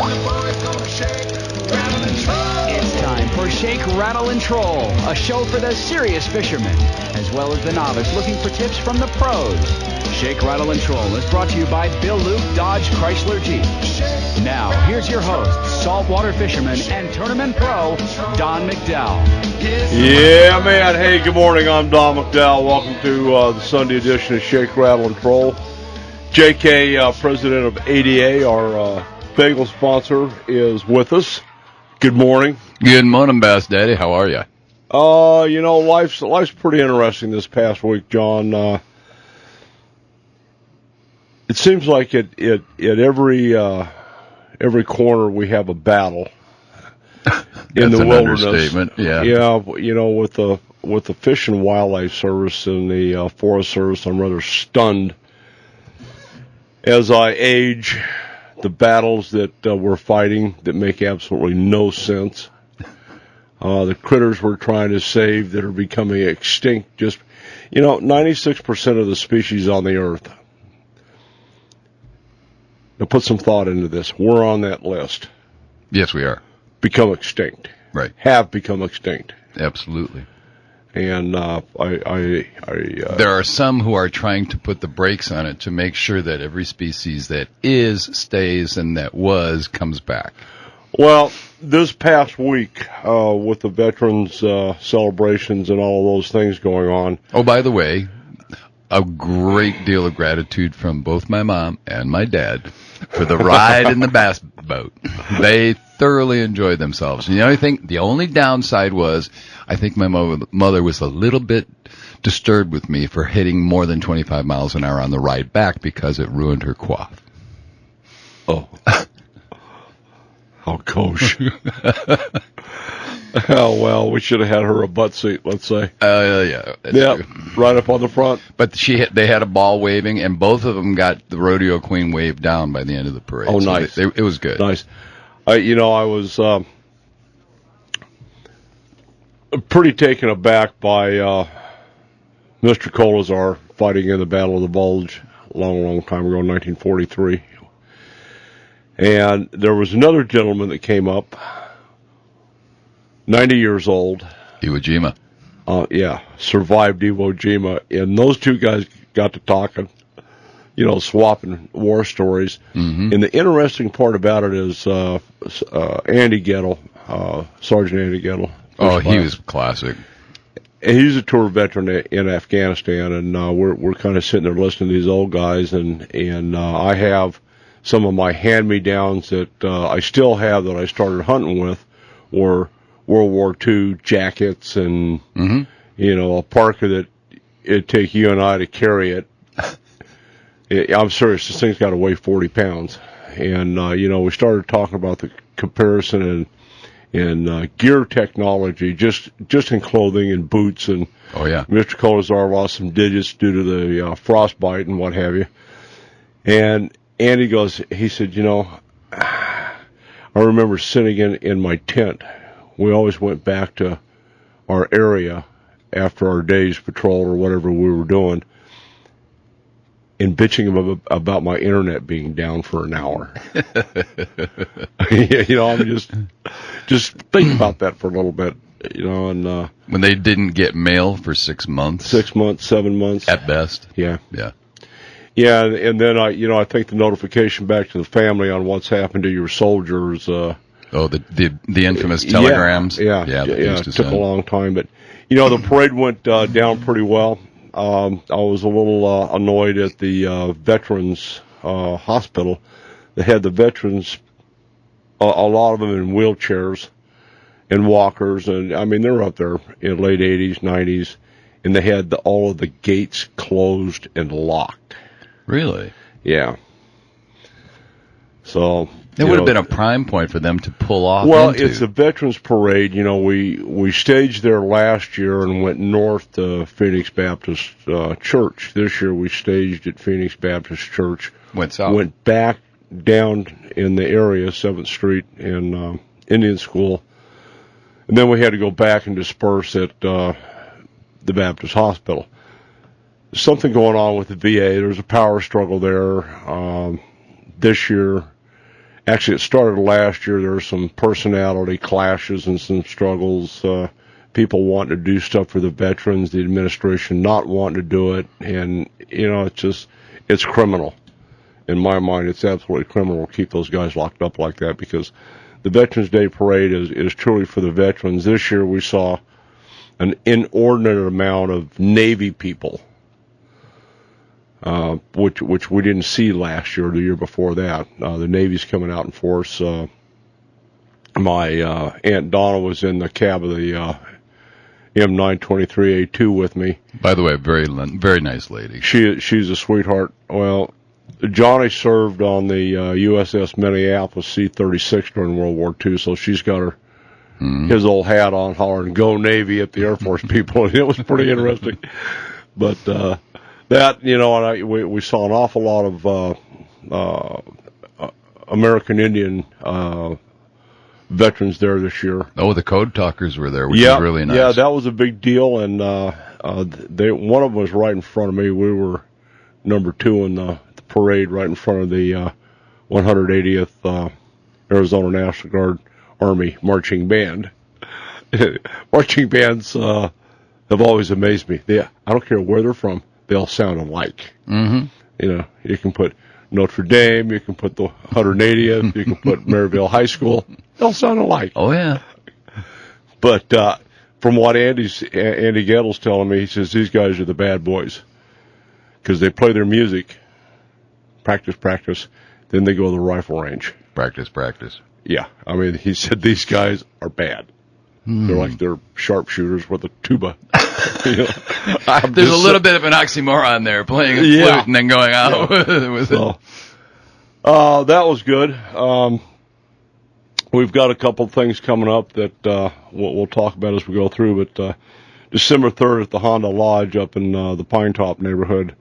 It's time for Shake, Rattle, and Troll, a show for the serious fisherman, as well as the novice looking for tips from the pros. Shake, Rattle, and Troll is brought to you by Bill Luke Dodge Chrysler Jeep. Now, here's your host, saltwater fisherman and tournament pro, Don McDowell. Yeah, man. Hey, good morning. I'm Don McDowell. Welcome to the Sunday edition of Shake, Rattle, and Troll. JK, president of ADA, our bagel sponsor, is with us. Good morning. Good morning, Bass Daddy. How are you? Life's pretty interesting this past week, John. It seems like at every corner we have a battle in the wilderness. Understatement. Yeah. Yeah, with the Fish and Wildlife Service and the Forest Service, I'm rather stunned as I age. The battles that we're fighting that make absolutely no sense. The critters we're trying to save that are becoming extinct. 96% of the species on the earth. Now put some thought into this. We're on that list. Yes, we are. Become extinct. Right. Have become extinct. Absolutely. And there are some who are trying to put the brakes on it to make sure that every species that is, stays, and that was, comes back. Well, this past week, with the veterans celebrations and all of those things going on. Oh, by the way, a great deal of gratitude from both my mom and my dad for the ride in the bass boat. They thoroughly enjoyed themselves. And the only downside was, I think my mother was a little bit disturbed with me for hitting more than 25 miles an hour on the ride back because it ruined her coif. Oh. How gauche. Oh, well, we should have had her a butt seat, let's say. Yeah. Yeah, right up on the front. But they had a ball waving, and both of them got the rodeo queen waved down by the end of the parade. Oh, so nice. It was good. Nice. I was pretty taken aback by Mr. Colazar fighting in the Battle of the Bulge a long, long time ago in 1943. And there was another gentleman that came up, 90 years old. Iwo Jima. Survived Iwo Jima. And those two guys got to talking, swapping war stories. Mm-hmm. And the interesting part about it is Andy Gettle, Sergeant Andy Gettle. Oh, he was classic. He's a tour veteran in Afghanistan, and we're kind of sitting there listening to these old guys, and I have some of my hand-me-downs that I still have that I started hunting with were World War II jackets and, a parka that it'd take you and I to carry it. I'm serious, this thing's got to weigh 40 pounds. And, we started talking about the comparison in gear technology, just in clothing and boots. And oh, yeah. Mr. Colazar lost some digits due to the frostbite and what have you. And Andy he said, I remember sitting in my tent. We always went back to our area after our day's patrol or whatever we were doing and bitching about my internet being down for an hour. I'm just thinking about that for a little bit, and when they didn't get mail for 6 months. 6 months, 7 months. At best. Yeah. Yeah. Yeah, and then I think the notification back to the family on what's happened to your soldiers. The infamous telegrams. Yeah. It took a long time, but the parade went down pretty well. I was a little annoyed at the veterans hospital. They had the veterans, a lot of them in wheelchairs and walkers, and they're up there in late 80s, 90s, and they had all of the gates closed and locked. Really? Yeah. So it would have been a prime point for them to pull off. Well, it's a veterans parade. We staged there last year and went north to Phoenix Baptist Church. This year we staged at Phoenix Baptist Church. Went south. Went back down in the area, 7th Street in Indian School, and then we had to go back and disperse at the Baptist Hospital. Something going on with the VA. There's a power struggle there this year. Actually, it started last year. There were some personality clashes and some struggles. People wanting to do stuff for the veterans, the administration not wanting to do it, and it's criminal. In my mind, it's absolutely criminal to keep those guys locked up like that, because the Veterans Day Parade is truly for the veterans. This year we saw an inordinate amount of Navy people, which we didn't see last year or the year before that. The Navy's coming out in force. My Aunt Donna was in the cab of the M923A2 with me. By the way, very nice lady. She's a sweetheart. Well, Johnny served on the USS Minneapolis C-36 during World War II, so she's got his old hat on, hollering "Go Navy" at the Air Force people. It was pretty interesting. But that, and we saw an awful lot of American Indian veterans there this year. Oh, the Code Talkers were there, which was really nice. Yeah, that was a big deal, and one of them was right in front of me. We were number 2 in the parade, right in front of the 180th Arizona National Guard Army Marching Band. Marching bands have always amazed me. I don't care where they're from, they all sound alike. Mm-hmm. You can put Notre Dame, you can put the 180th, you can put Maryville High School. They all sound alike. Oh, yeah. But from what Andy Gettle's telling me, he says these guys are the bad boys because they play their music, practice, then they go to the rifle range. Practice. Yeah. I mean, he said these guys are bad. They're sharpshooters with a tuba. There's a little bit of an oxymoron there, playing a flute and then going out with it. That was good. We've got a couple things coming up that we'll talk about as we go through, but December 3rd at the Honda Lodge up in the Pine Top neighborhood,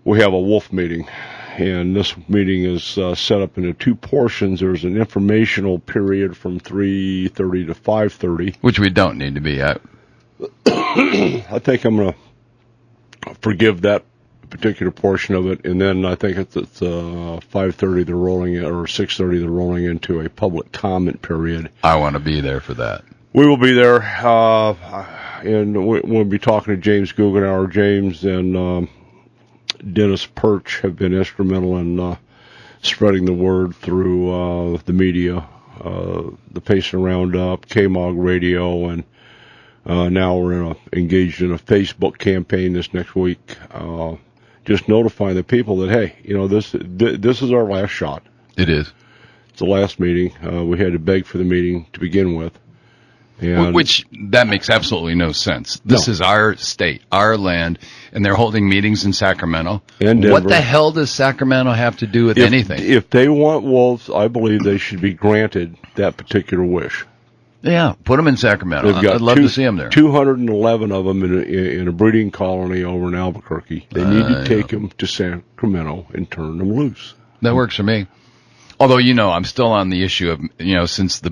we have a wolf meeting. And this meeting is set up into 2 portions. There's an informational period from 3:30 to 5:30. Which we don't need to be at. I think I'm going to forgive that particular portion of it. And then I think it's 5:30 they're rolling it, or 6:30 they're rolling into a public comment period. I want to be there for that. We will be there. And we'll be talking to James Guggenauer. James and Dennis Perch have been instrumental in spreading the word through the media, the Payson Roundup, KMOG Radio, and now we're engaged in a Facebook campaign this next week, just notifying the people that, hey, this is our last shot. It is. It's the last meeting. We had to beg for the meeting to begin with. And which, that makes absolutely no sense. This is our state, our land, and they're holding meetings in Sacramento. And Denver. What the hell does Sacramento have to do with anything? If they want wolves, I believe they should be granted that particular wish. Yeah, put them in Sacramento. I'd love to see them there. 211 of them in a breeding colony over in Albuquerque. They need to take them to Sacramento and turn them loose. That works for me. Although, I'm still on the issue of, since the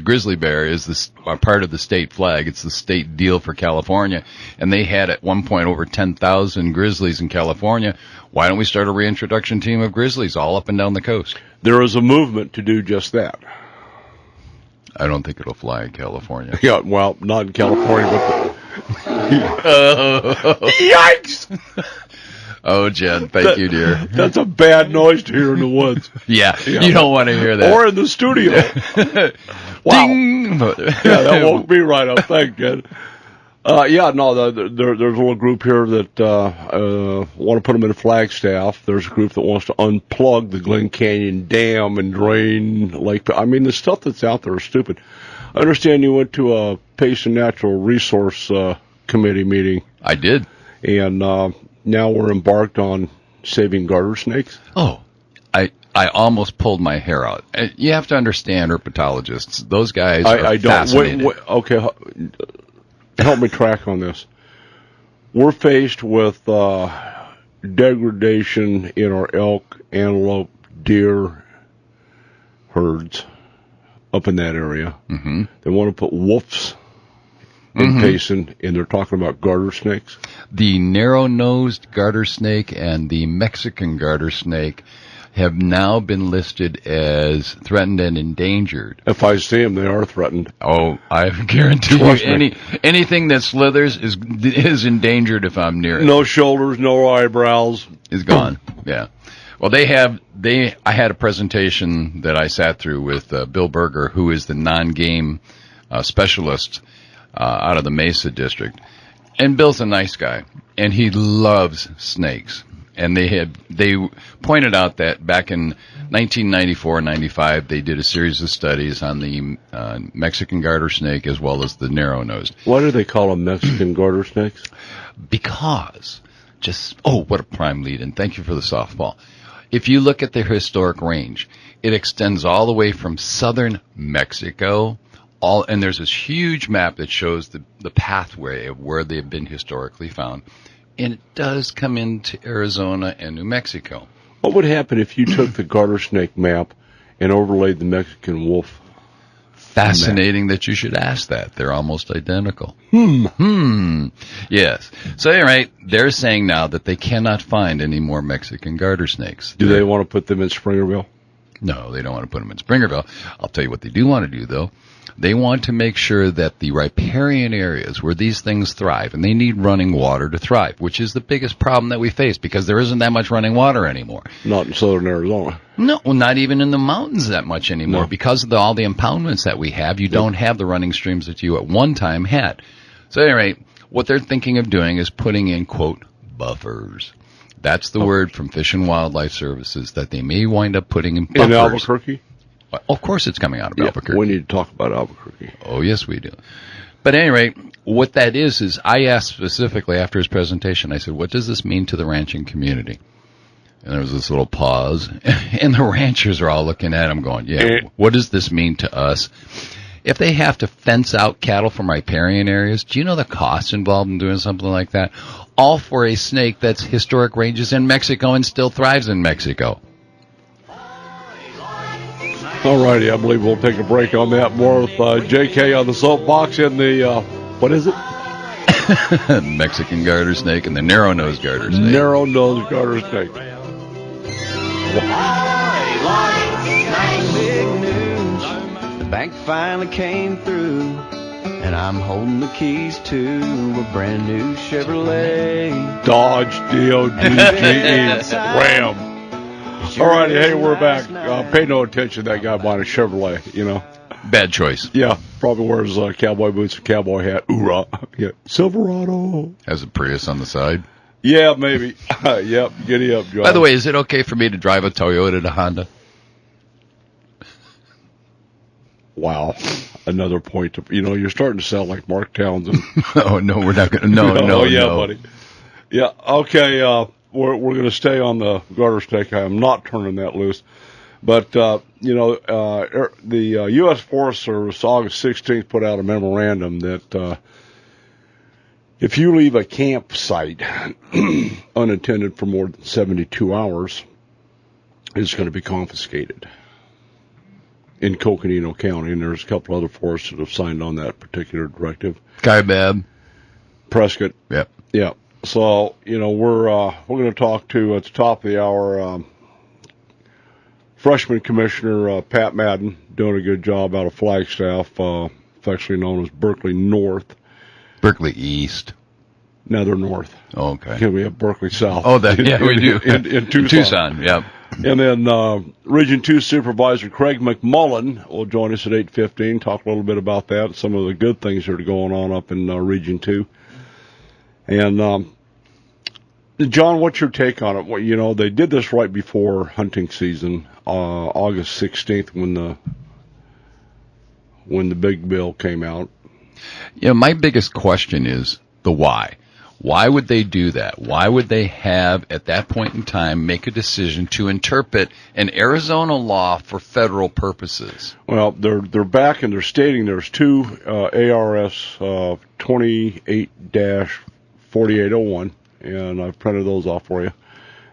grizzly bear is a part of the state flag, it's the state deal for California, and they had at one point over 10,000 grizzlies in California. Why don't we start a reintroduction team of grizzlies all up and down the coast? There is a movement to do just that. I don't think it'll fly in California. Yeah, well, not in California, but yikes! Oh, Jen, thank you, dear. That's a bad noise to hear in the woods. Yeah, you don't want to hear that. Or in the studio. Wow. Ding! Yeah, that woke me right up. Thanks, Jen. There's a little group here that want to put them in Flagstaff. There's a group that wants to unplug the Glen Canyon Dam and drain Lake. I mean, the stuff that's out there is stupid. I understand you went to a Payson Natural Resource Committee meeting. I did. And now we're embarked on saving garter snakes. Oh, I almost pulled my hair out. You have to understand herpetologists. Those guys are fascinated. Wait, okay, help me track on this. We're faced with degradation in our elk, antelope, deer herds up in that area. Mm-hmm. They want to put wolves in Payson, and they're talking about garter snakes. The narrow-nosed garter snake and the Mexican garter snake have now been listed as threatened and endangered. If I see them, they are threatened. Oh, I guarantee you, anything that slithers is endangered if I'm near it. No shoulders, no eyebrows. Is gone. Yeah. Well, I had a presentation that I sat through with Bill Berger, who is the non-game specialist out of the Mesa district. And Bill's a nice guy, and he loves snakes. And they pointed out that back in 1994-95, they did a series of studies on the Mexican garter snake as well as the narrow-nosed. Why do they call them Mexican garter snakes? Because, what a prime lead, and thank you for the softball. If you look at their historic range, it extends all the way from southern Mexico, and there's this huge map that shows the pathway of where they've been historically found. And it does come into Arizona and New Mexico. What would happen if you took the garter snake map and overlaid the Mexican wolf? Fascinating that you should ask that. They're almost identical. Yes. So anyway, they're saying now that they cannot find any more Mexican garter snakes. Do they want to put them in Springerville? No, they don't want to put them in Springerville. I'll tell you what they do want to do, though. They want to make sure that the riparian areas where these things thrive, and they need running water to thrive, which is the biggest problem that we face because there isn't that much running water anymore. Not in southern Arizona. No, not even in the mountains that much anymore. No. Because of all the impoundments that we have, you don't have the running streams that you at one time had. So anyway, what they're thinking of doing is putting in, quote, buffers. That's the word from Fish and Wildlife Services that they may wind up putting in buffers. In Albuquerque? Of course it's coming out of Albuquerque. We need to talk about Albuquerque. Oh, yes, we do. But at any rate, what that is I asked specifically after his presentation, I said, what does this mean to the ranching community? And there was this little pause, and the ranchers are all looking at him going, what does this mean to us? If they have to fence out cattle from riparian areas, do you know the costs involved in doing something like that? All for a snake that's historic ranges in Mexico and still thrives in Mexico. All righty, I believe we'll take a break on that. More with JK on the soapbox in the, what is it? Mexican garter snake and the narrow-nosed garter snake. Narrow-nosed garter snake. The bank finally came through, and I'm holding the keys to a brand new Chevrolet. Dodge, D-O-D-G-E, Ram. All righty, hey, we're back. Pay no attention to that guy buying a Chevrolet, you know. Bad choice. Yeah, probably wears cowboy boots, a cowboy hat. Hoorah. Yeah. Silverado. Has a Prius on the side. Yeah, maybe. Yep, giddy up, John. By the way, is it okay for me to drive a Toyota to Honda? Wow. Another point. You're starting to sound like Mark Townsend. Oh, no, we're not going to. No, buddy. Yeah, okay, we're going to stay on the garter snake. I am not turning that loose. But, the U.S. Forest Service, August 16th, put out a memorandum that if you leave a campsite unattended for more than 72 hours, it's going to be confiscated in Coconino County. And there's a couple other forests that have signed on that particular directive. Kaibab. Prescott. Yep. Yeah. So, we're going to talk to, at the top of the hour, Freshman Commissioner Pat Madden, doing a good job out of Flagstaff, affectionately known as Berkeley North. Berkeley East. Now they're north. Oh, okay. Okay, we have Berkeley South. Oh, we do. In Tucson. Yep. And then Region 2 Supervisor Craig McMullen will join us at 8:15, talk a little bit about that, some of the good things that are going on up in Region 2. And, John, what's your take on it? Well, they did this right before hunting season, August 16th, when the big bill came out. My biggest question is the why. Why would they do that? Why would they have, at that point in time, make a decision to interpret an Arizona law for federal purposes? Well, they're back and they're stating there's two ARS 28-4801, and I've printed those off for you.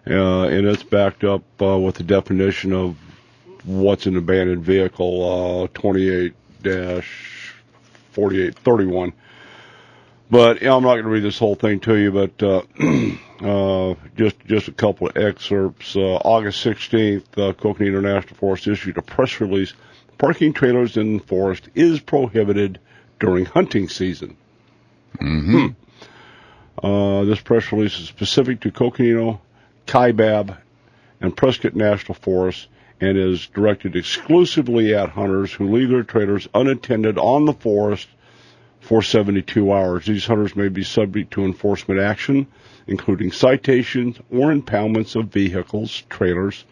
And it's backed up with the definition of what's an abandoned vehicle, 28-4831. But I'm not going to read this whole thing to you, but Just a couple of excerpts. August 16th, Coconino National Forest issued a press release. Parking trailers in the forest is prohibited during hunting season. Mm-hmm. This press release is specific to Coconino, Kaibab, and Prescott National Forest and is directed exclusively at hunters who leave their trailers unattended on the forest for 72 hours. These hunters may be subject to enforcement action, including citations or impoundments of vehicles, trailers,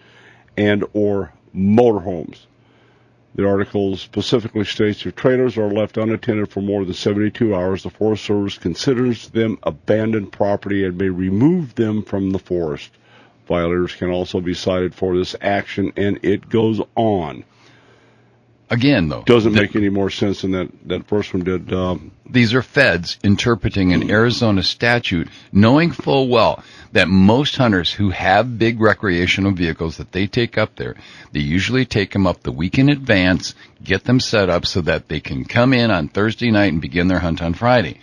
and or motorhomes. The article specifically states if trailers are left unattended for more than 72 hours, the Forest Service considers them abandoned property and may remove them from the forest. Violators can also be cited for this action, and it goes on. Again, though, doesn't make any more sense than that first one did. These are feds interpreting an Arizona statute, knowing full well that most hunters who have big recreational vehicles that they take up there, they usually take them up the week in advance, get them set up so that they can come in on Thursday night and begin their hunt on Friday,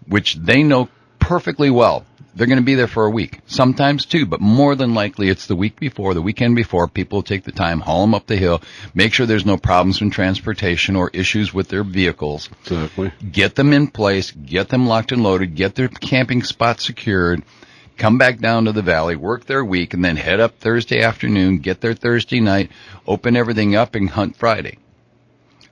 which they know perfectly well. They're going to be there for a week, sometimes two, but more than likely it's the week before, the weekend before. People take the time, haul them up the hill, make sure there's no problems in transportation or issues with their vehicles. Exactly. Get them in place, get them locked and loaded, get their camping spot secured, come back down to the valley, work their week, and then head up Thursday afternoon, get there Thursday night, open everything up, and hunt Friday.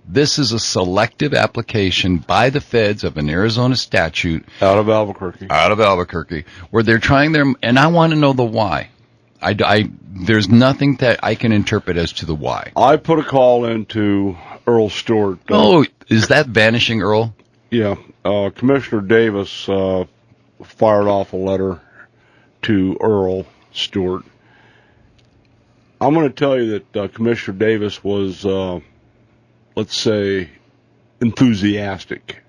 This is a selective application by the feds of an Arizona statute. Out of Albuquerque, where they're trying their, and I want to know the why. There's nothing that I can interpret as to the why. I put a call into Earl Stewart. Is that Vanishing Earl? Yeah. Commissioner Davis fired off a letter to Earl Stewart. I'm going to tell you that Commissioner Davis was, let's say, enthusiastic.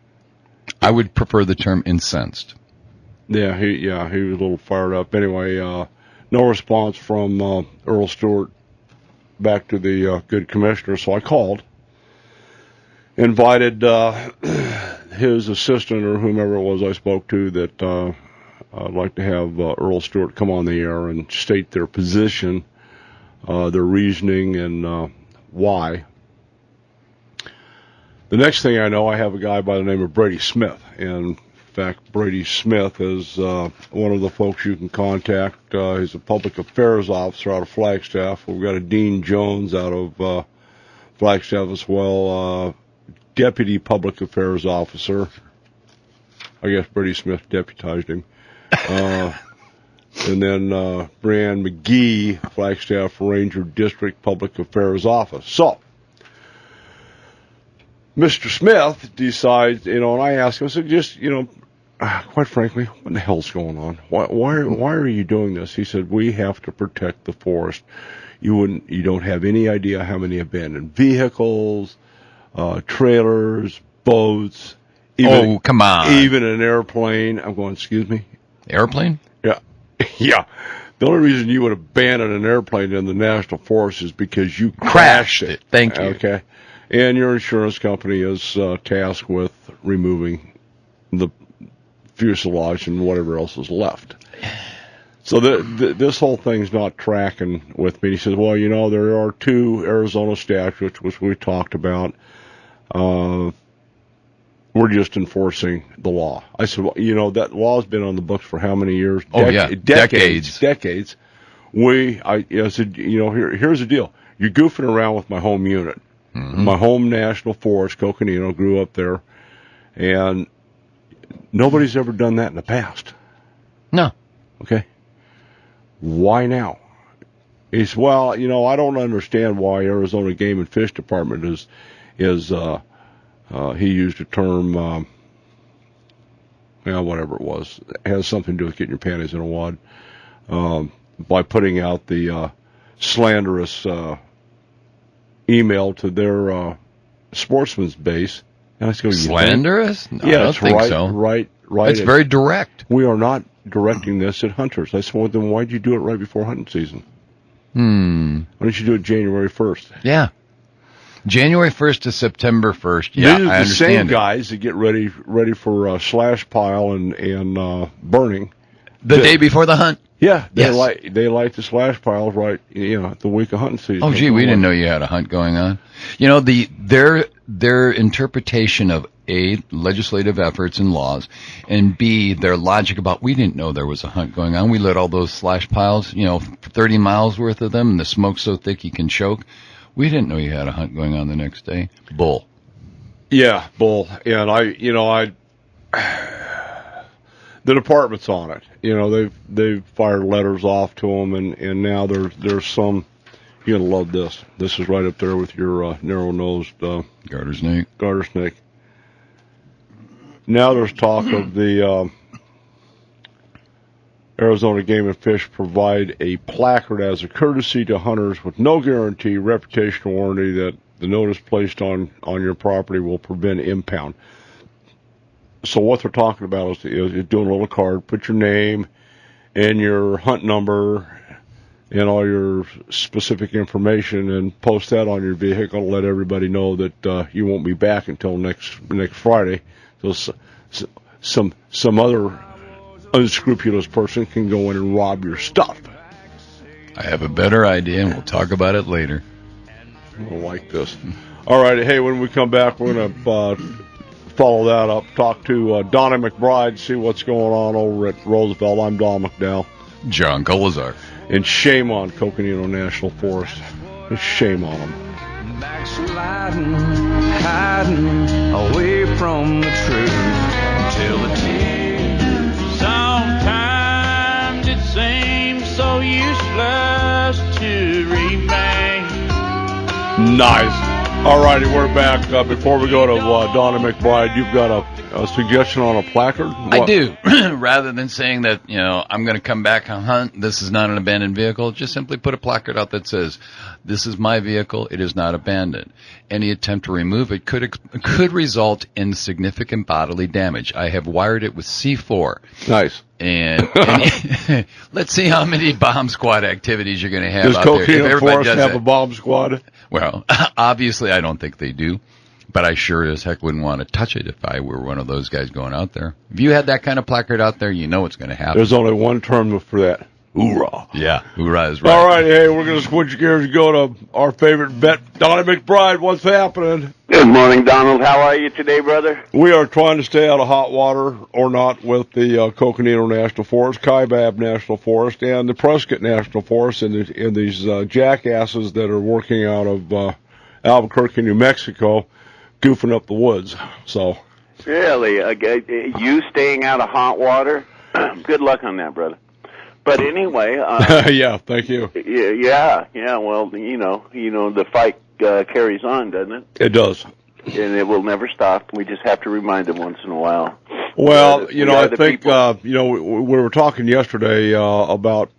I would prefer the term incensed. Yeah, he was a little fired up. Anyway, no response from Earl Stewart back to the good commissioner, so I called, invited his assistant or whomever it was I spoke to that I'd like to have Earl Stewart come on the air and state their position, their reasoning, and why. The next thing I know, I have a guy by the name of Brady Smith. And in fact, Brady Smith is one of the folks you can contact. He's a public affairs officer out of Flagstaff. We've got a Dean Jones out of Flagstaff as well, deputy public affairs officer. I guess Brady Smith deputized him. And then Brianne McGee, Flagstaff Ranger District Public Affairs Office. So, Mr. Smith decides, and I asked him, I said, just, quite frankly, what in the hell's going on? Why are you doing this? He said, we have to protect the forest. You don't have any idea how many abandoned vehicles, trailers, boats. Come on. Even an airplane. I'm going, excuse me? Airplane? Yeah. Yeah. The only reason you would abandon an airplane in the National Forest is because you crashed it. Thank you. Okay. And your insurance company is tasked with removing the fuselage and whatever else is left. So this whole thing's not tracking with me. He says, well, there are two Arizona statutes, which we talked about. We're just enforcing the law. I said, well, that law's been on the books for how many years? Decades. Decades. I said, here's the deal. You're goofing around with my home unit. Mm-hmm. My home national forest, Coconino, grew up there, and nobody's ever done that in the past. No. Okay. Why now? He said, well, I don't understand why Arizona Game and Fish Department is he used a term, whatever it was. It has something to do with getting your panties in a wad, by putting out the slanderous email to their sportsman's base. And I said, slanderous? No, yeah, I don't think so. Right. It's very direct. We are not directing this at hunters. I said, well, then why'd you do it right before hunting season? Why don't you do it January 1st? Yeah. January 1st to September 1st. Yeah, These are I the same understand guys that get ready for slash pile and burning The day before the hunt? Yeah, they Yes. light the slash piles right, the week of hunting season. Oh, gee, we didn't know you had a hunt going on. Their interpretation of A, legislative efforts and laws, and B, their logic about we didn't know there was a hunt going on. We lit all those slash piles, 30 miles worth of them, and the smoke's so thick you can choke. We didn't know you had a hunt going on the next day. Bull. Yeah, bull. And the department's on it. They've fired letters off to them, and now there's some. You're gonna love this. This is right up there with your narrow-nosed Garter snake. garter snake. Now there's talk of the Arizona Game and Fish provide a placard as a courtesy to hunters with no guarantee, reputational warranty that the notice placed on your property will prevent impound. So what they're talking about is you're doing a little card, put your name and your hunt number and all your specific information, and post that on your vehicle. Let everybody know that you won't be back until next Friday. So some other unscrupulous person can go in and rob your stuff. I have a better idea, and we'll talk about it later. I don't like this. All right, hey, when we come back, we're going to follow that up, talk to Donna McBride, see what's going on over at Roosevelt. I'm Don McDowell. John Colazar. And shame on Coconino National Forest. Shame on them. Backsliding, hiding away from the truth until the tears. Sometimes it seems so useless to remain. Nice. All righty, we're back. Before we go to Donna McBride, you've got a suggestion on a placard? What? I do. Rather than saying that, I'm going to come back and hunt, this is not an abandoned vehicle, just simply put a placard out that says, this is my vehicle, it is not abandoned. Any attempt to remove it could result in significant bodily damage. I have wired it with C4. Nice. And let's see how many bomb squad activities you're going to have Does out there. Coconino Forest have a bomb squad? Well, obviously I don't think they do. But I sure as heck wouldn't want to touch it if I were one of those guys going out there. If you had that kind of placard out there, you know what's going to happen. There's only one term for that. Hoorah. Yeah, hoorah is right. All right, hey, we're going to switch gears and go to our favorite vet, Donna McBride. What's happening? Good morning, Donald. How are you today, brother? We are trying to stay out of hot water or not with the Coconino National Forest, Kaibab National Forest, and the Prescott National Forest, and these jackasses that are working out of Albuquerque, New Mexico, goofing up the woods. So, really, you staying out of hot water? Good luck on that, brother. But anyway, yeah, thank you. Yeah. Well, the fight carries on, doesn't it? It does, and it will never stop. We just have to remind them once in a while. Well, I think we were talking yesterday about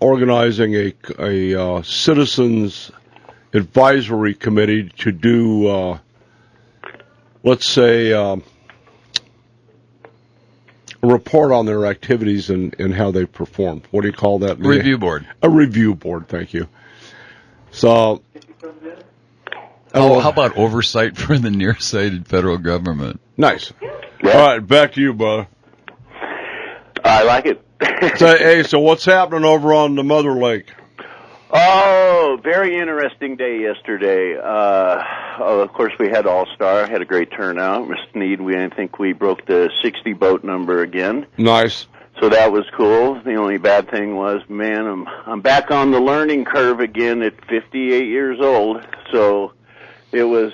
organizing a citizens advisory committee to do, let's say, a report on their activities and how they performed. What do you call that? Review board. A review board, thank you. So, how about oversight for the nearsighted federal government? Nice. Yeah. All right, back to you, brother. I like it. So what's happening over on the Mother Lake? Oh, very interesting day yesterday. Of course, we had All-Star, had a great turnout. Mr. Sneed, I think we broke the 60 boat number again. Nice. So that was cool. The only bad thing was, man, I'm back on the learning curve again at 58 years old. So it was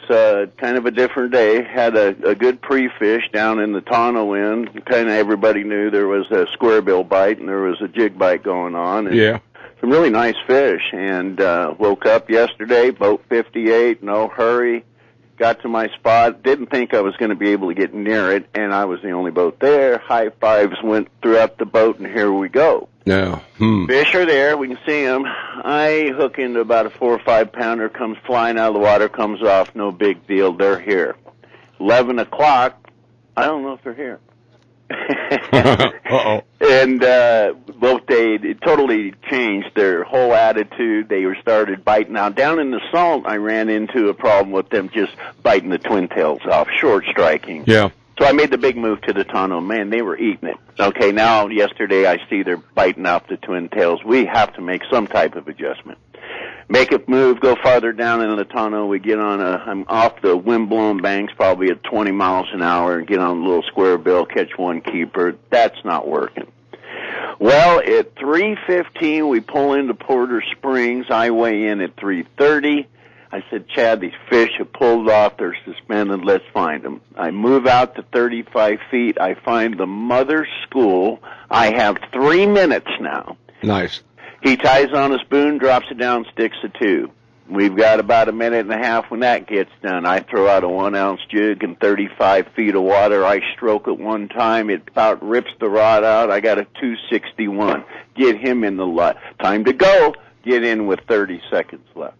kind of a different day. Had a good pre-fish down in the Tonto end. Kind of everybody knew there was a square bill bite and there was a jig bite going on. And yeah. Some really nice fish, and woke up yesterday, boat 58, no hurry, got to my spot, didn't think I was going to be able to get near it, and I was the only boat there. High fives went throughout the boat, and here we go. Yeah. Fish are there, we can see them. I hook into about a 4 or 5 pounder, comes flying out of the water, comes off, no big deal, they're here. 11 o'clock, I don't know if they're here. Uh-oh. And both they totally changed their whole attitude. They started biting. Now, down in the salt, I ran into a problem with them just biting the twin tails off, short striking. Yeah. So I made the big move to the tonneau. Man, they were eating it. Okay, now yesterday I see they're biting out the twin tails. We have to make some type of adjustment. Make a move, go farther down in the tonneau. We get on I'm off the wind-blown banks probably at 20 miles an hour and get on a little square bill, catch one keeper. That's not working. Well, at 3:15, we pull into Porter Springs. I weigh in at 3:30. I said, Chad, these fish have pulled off. They're suspended. Let's find them. I move out to 35 feet. I find the mother school. I have 3 minutes now. Nice. He ties on a spoon, drops it down, sticks a 2. We've got about a minute and a half when that gets done. I throw out a 1-ounce jig and 35 feet of water. I stroke it one time. It about rips the rod out. I got a 261. Get him in the lot. Time to go. Get in with 30 seconds left.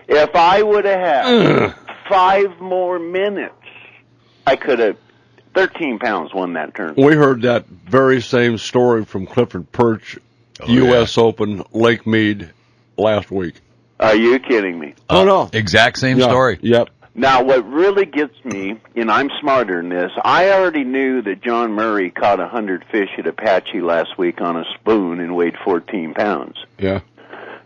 If I would have had 5 more minutes, I could have. 13 pounds won that tournament. We heard that very same story from Clifford Perch, U.S. Open, Lake Mead, last week. Are you kidding me? Oh, no. Exact same story. Yep. Now, what really gets me, and I'm smarter than this, I already knew that John Murray caught 100 fish at Apache last week on a spoon and weighed 14 pounds. Yeah.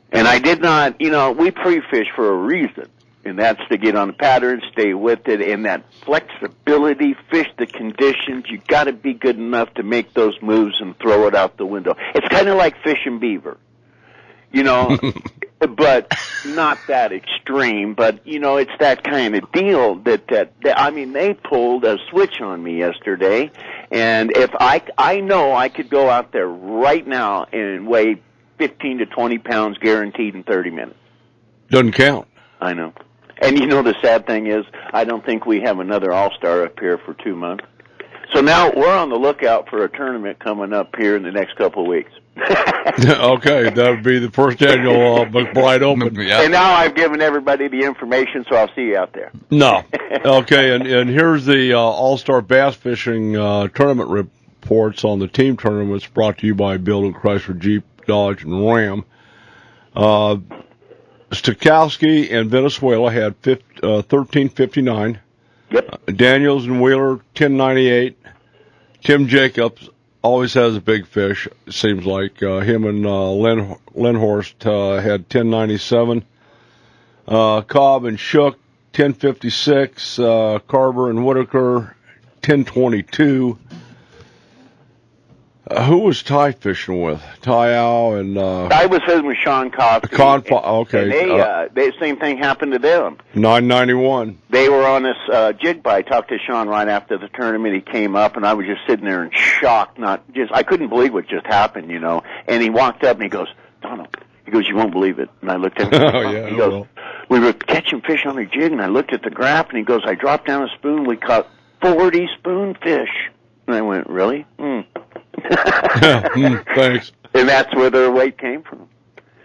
And I did not, we pre-fish for a reason, and that's to get on the pattern, stay with it, and that flexibility, fish the conditions. You got to be good enough to make those moves and throw it out the window. It's kind of like fishing beaver, but not that extreme. But it's that kind of deal that they pulled a switch on me yesterday, and if I know I could go out there right now and weigh 15 to 20 pounds guaranteed in 30 minutes. Doesn't count. I know. And the sad thing is, I don't think we have another All-Star up here for 2 months. So now we're on the lookout for a tournament coming up here in the next couple of weeks. Okay, that would be the first annual McBride Open. Yeah. And now I've given everybody the information, so I'll see you out there. No. Okay, and here's the All-Star Bass Fishing Tournament reports on the team tournaments brought to you by Build and Chrysler Jeep, Dodge, and Ram. Stokowski and Venezuela had 1359. Yep. Daniels and Wheeler 1098. Tim Jacobs always has a big fish. It seems like him and Lindhorst had 1097. Cobb and Shook 1056. Carver and Whitaker 1022. Who was Ty fishing with? Ty Al and I was fishing with Sean Coffey. Okay. And they same thing happened to them. 991. They were on this jig bite. I talked to Sean right after the tournament. He came up, and I was just sitting there in shock. I couldn't believe what just happened, And he walked up and he goes, Donald. He goes, you won't believe it. And I looked at him. Oh yeah. He goes, we were catching fish on the jig, and I looked at the graph, and he goes, I dropped down a spoon. We caught 40 spoonfish. And I went, really? Thanks. And that's where their weight came from.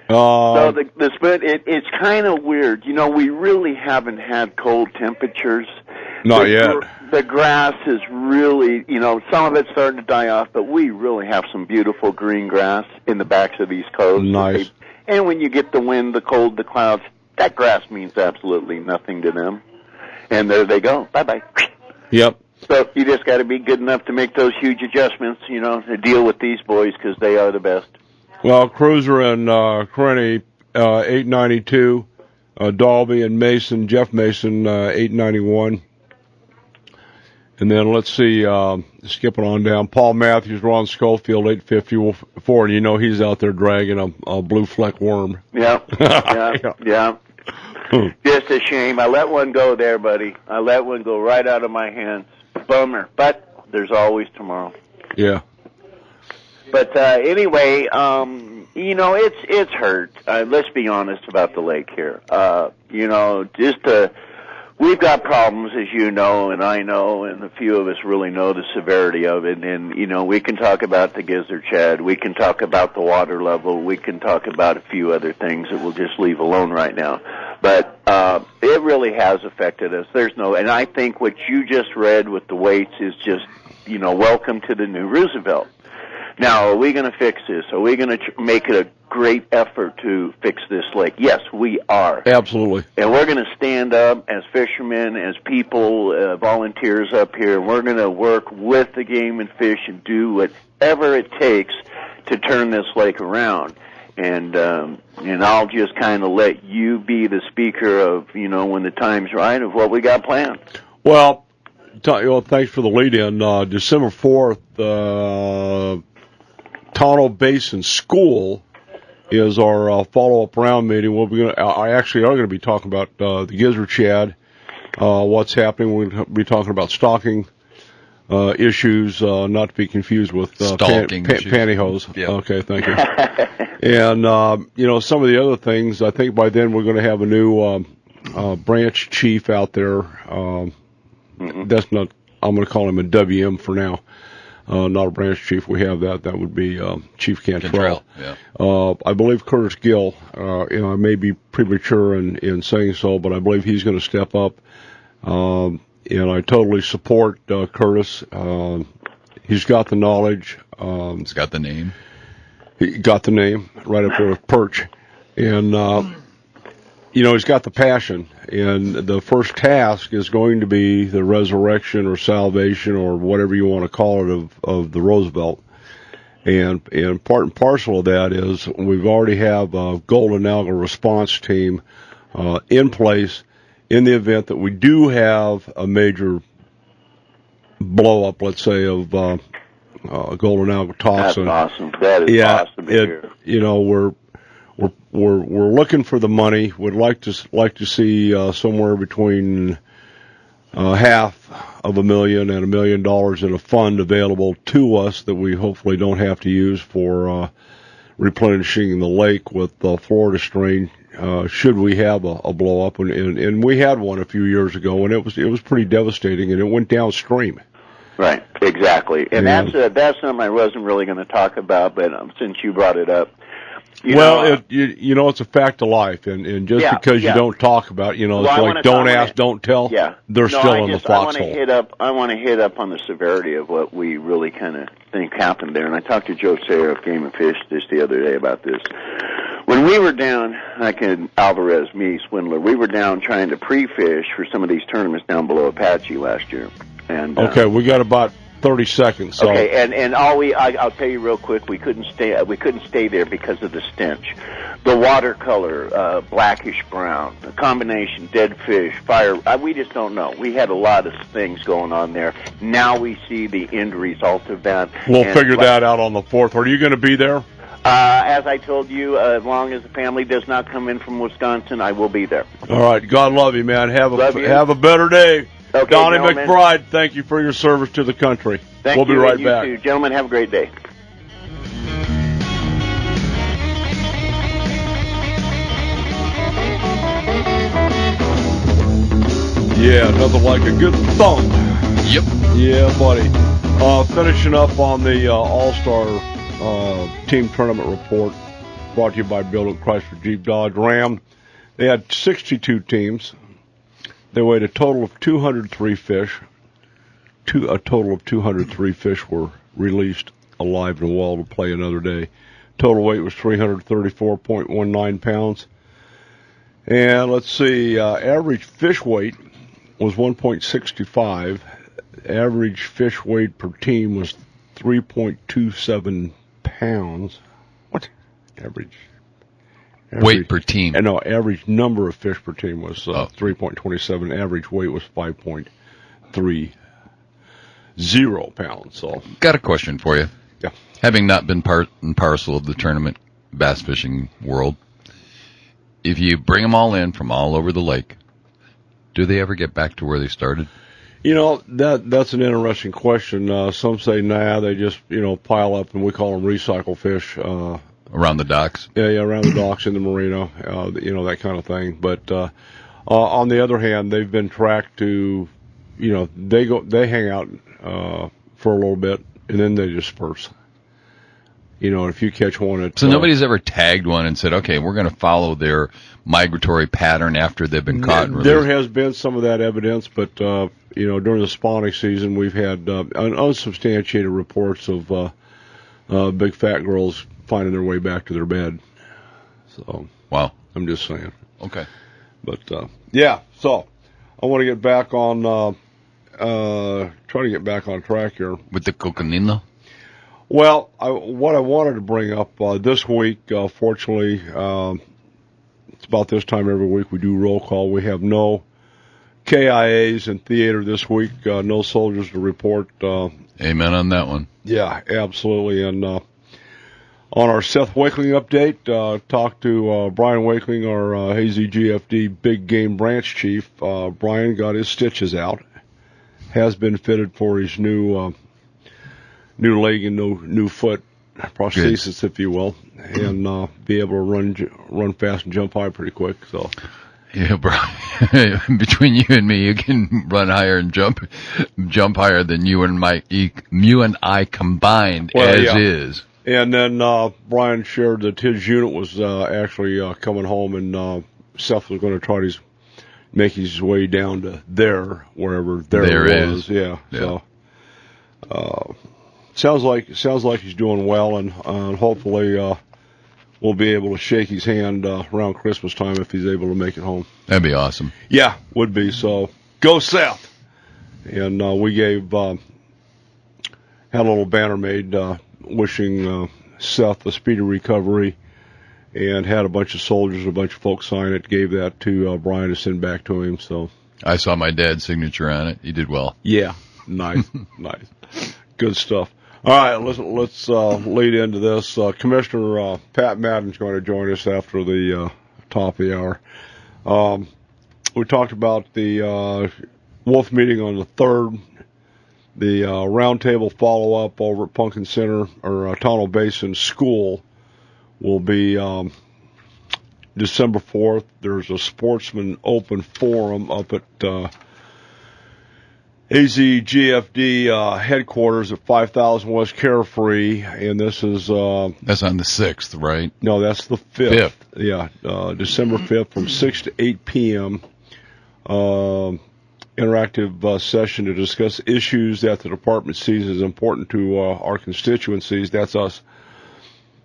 So the spoon, it's kind of weird. We really haven't had cold temperatures. Not yet. The grass is really, some of it's starting to die off, but we really have some beautiful green grass in the backs of these coves. Nice. And when you get the wind, the cold, the clouds, that grass means absolutely nothing to them. And there they go. Bye-bye. Yep. So you just got to be good enough to make those huge adjustments, to deal with these boys because they are the best. Well, Cruiser and Crenny, 892. Dalby and Mason, Jeff Mason, 891. And then let's see, skipping on down, Paul Matthews, Ron Schofield, 854. And he's out there dragging a blue fleck worm. Yeah. Just a shame. I let one go there, buddy. I let one go right out of my hands. Bummer. But there's always tomorrow. Yeah. But anyway, it's hurt. Let's be honest about the lake here. We've got problems, as you know, and I know, and a few of us really know the severity of it. And, we can talk about the gizzard shad. We can talk about the water level. We can talk about a few other things that we'll just leave alone right now. But it really has affected us. And I think what you just read with the weights is just, welcome to the new Roosevelt. Now, are we going to fix this? Are we going to make it a great effort to fix this lake? Yes, we are. Absolutely. And we're going to stand up as fishermen, as people, volunteers up here, and we're going to work with the Game and Fish and do whatever it takes to turn this lake around. And I'll just kind of let you be the speaker of, when the time's right, of what we got planned. Well, thanks for the lead-in. December 4th, Tonto Basin School is our follow-up round meeting. I actually are going to be talking about the gizzard shad, what's happening. We're going to be talking about stocking issues, not to be confused with pantyhose. Yep. Okay, thank you. And some of the other things. I think by then we're going to have a new branch chief out there. That's not. I'm going to call him a WM for now. Not a branch chief. We have that. That would be Chief Cantrell. Yeah. I believe Curtis Gill. I may be premature in saying so, but I believe he's going to step up. And I totally support Curtis. He's got the knowledge. He's got the name. He got the name right up there with Perch, and he's got the passion. And the first task is going to be the resurrection or salvation or whatever you want to call it of the Roosevelt. And part and parcel of that is we've already have a golden alga response team in place in the event that we do have a major blow up, let's say, of golden alga toxin. That's awesome. That is awesome to hear. We're looking for the money. We'd like to see somewhere between $500,000 and $1 million in a fund available to us that we hopefully don't have to use for replenishing the lake with Florida strain. Should we have a blow up, and we had one a few years ago, and it was pretty devastating, and it went downstream. Right, exactly, and that's something I wasn't really going to talk about, but since you brought it up, it's a fact of life, and just because you don't talk about, it's like don't ask, don't tell. Yeah, they're still in the foxhole. I want to hit up on the severity of what we really kind of think happened there, and I talked to Joe Sayer of Game and Fish just the other day about this. When we were down, like in Alvarez, me, Swindler, we were down trying to pre-fish for some of these tournaments down below Apache last year. And okay, we got about 30 seconds. So. Okay, and I'll tell you real quick, we couldn't stay there because of the stench. The watercolor, blackish brown, the combination, dead fish, fire, we just don't know. We had a lot of things going on there. Now we see the end result of that. We'll figure that out on the 4th. Are you going to be there? As I told you, as long as the family does not come in from Wisconsin, I will be there. All right. God love you, man. Have a better day. Okay, Donnie gentlemen. McBride, thank you for your service to the country. We'll be right back. You too. Gentlemen, have a great day. Yeah, nothing like a good thump. Yep. Yeah, buddy. Finishing up on the All-Star Team Tournament Report, brought to you by Bill and Chrysler Jeep Dodge Ram. They had 62 teams. They weighed a total of 203 fish. A total of 203 fish were released alive and well to play another day. Total weight was 334.19 pounds. And let's see, average fish weight was 1.65. Average fish weight per team was 3.27 pounds. What? Average weight per team. No, average number of fish per team was 3.27. Average weight was 5.30 pounds. So, got a question for you. Yeah. Having not been part and parcel of the tournament bass fishing world, if you bring them all in from all over the lake, do they ever get back to where they started? That's an interesting question. Some say, nah, they just, pile up, and we call them recycle fish. Around the docks? Yeah, around the docks in the marina, that kind of thing. But on the other hand, they've been tracked to, they hang out for a little bit, and then they disperse. If you catch one at... So nobody's ever tagged one and said, okay, we're going to follow their migratory pattern after they've been caught and released? There has been some of that evidence, but, during the spawning season, we've had unsubstantiated reports of big fat girls finding their way back to their bed. So, wow. I'm just saying. Okay. But, yeah, so I want to get back on, try to get back on track here. With the coconino? Well, what I wanted to bring up this week, fortunately, it's about this time every week we do roll call. We have no KIAs in theater this week, no soldiers to report. Amen on that one. Yeah, absolutely. And on our Seth Wakeling update, talked to Brian Wakeling, our AZGFD Big Game Branch Chief. Brian got his stitches out, has been fitted for his new leg and new foot prosthesis, good, if you will, and be able to run fast and jump high pretty quick. So, yeah, Brian, between you and me, you can run higher and jump higher than you and I combined, well, as yeah. is. And then Brian shared that his unit was actually coming home, and Seth was going to try to make his way down to wherever there was. Yeah. So sounds like he's doing well, and hopefully we'll be able to shake his hand around Christmas time if he's able to make it home. That'd be awesome. Yeah, would be. So go Seth. And we gave had a little banner made wishing Seth a speedy recovery, and had a bunch of soldiers, a bunch of folks sign it, gave that to Brian to send back to him. So I saw my dad's signature on it. He did well. Yeah, nice. Nice. Good stuff. All right, let's lead into this. Commissioner Pat Madden's going to join us after the top of the hour. We talked about the Wolf meeting on the 3rd. The roundtable follow-up over at Punkin Center, or Tonto Basin School, will be December 4th. There's a Sportsman Open Forum up at AZGFD headquarters at 5000 West Carefree, and this is... that's on the 6th, right? No, that's the 5th. Yeah, December 5th from 6 to 8 p.m. Interactive session to discuss issues that the department sees as important to our constituencies. That's us.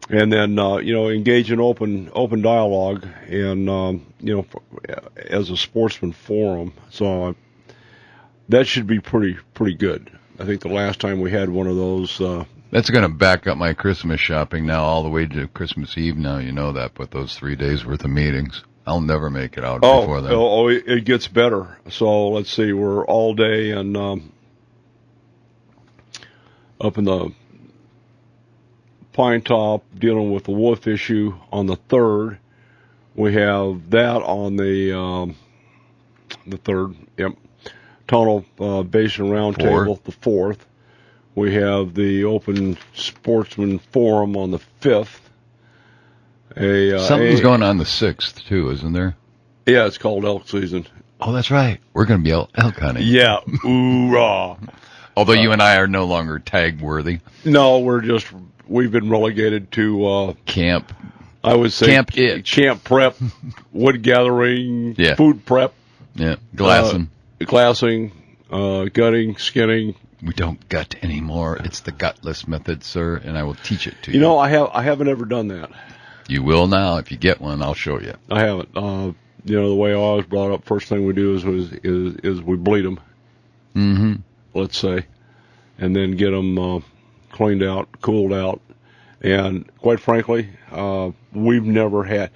And then, engage in open dialogue, and, as a sportsman forum. So that should be pretty good. I think the last time we had one of those. That's going to back up my Christmas shopping now all the way to Christmas Eve now, you know that, but those 3 days worth of meetings. I'll never make it out before then. Oh, it gets better. So let's see, we're all day and up in the Pine Top dealing with the wolf issue on the 3rd. We have that on the 3rd. Yep. Tonto Basin Roundtable, the 4th. We have the Open Sportsman Forum on the 5th. Something's going on the 6th, too, isn't there? Yeah, it's called elk season. Oh, that's right. We're going to be elk hunting. Yeah, hoorah. Although you and I are no longer tag worthy. No, we've been relegated to camp. I would say camp prep, wood gathering, yeah. Food prep. Yeah, glassing. Gutting, skinning. We don't gut anymore. It's the gutless method, sir, and I will teach it to you. You know, I haven't ever done that. You will now. If you get one, I'll show you. I haven't. The way I was brought up, first thing we do is we bleed them. Mm-hmm. Let's say, and then get them cleaned out, cooled out, and quite frankly, we've never had.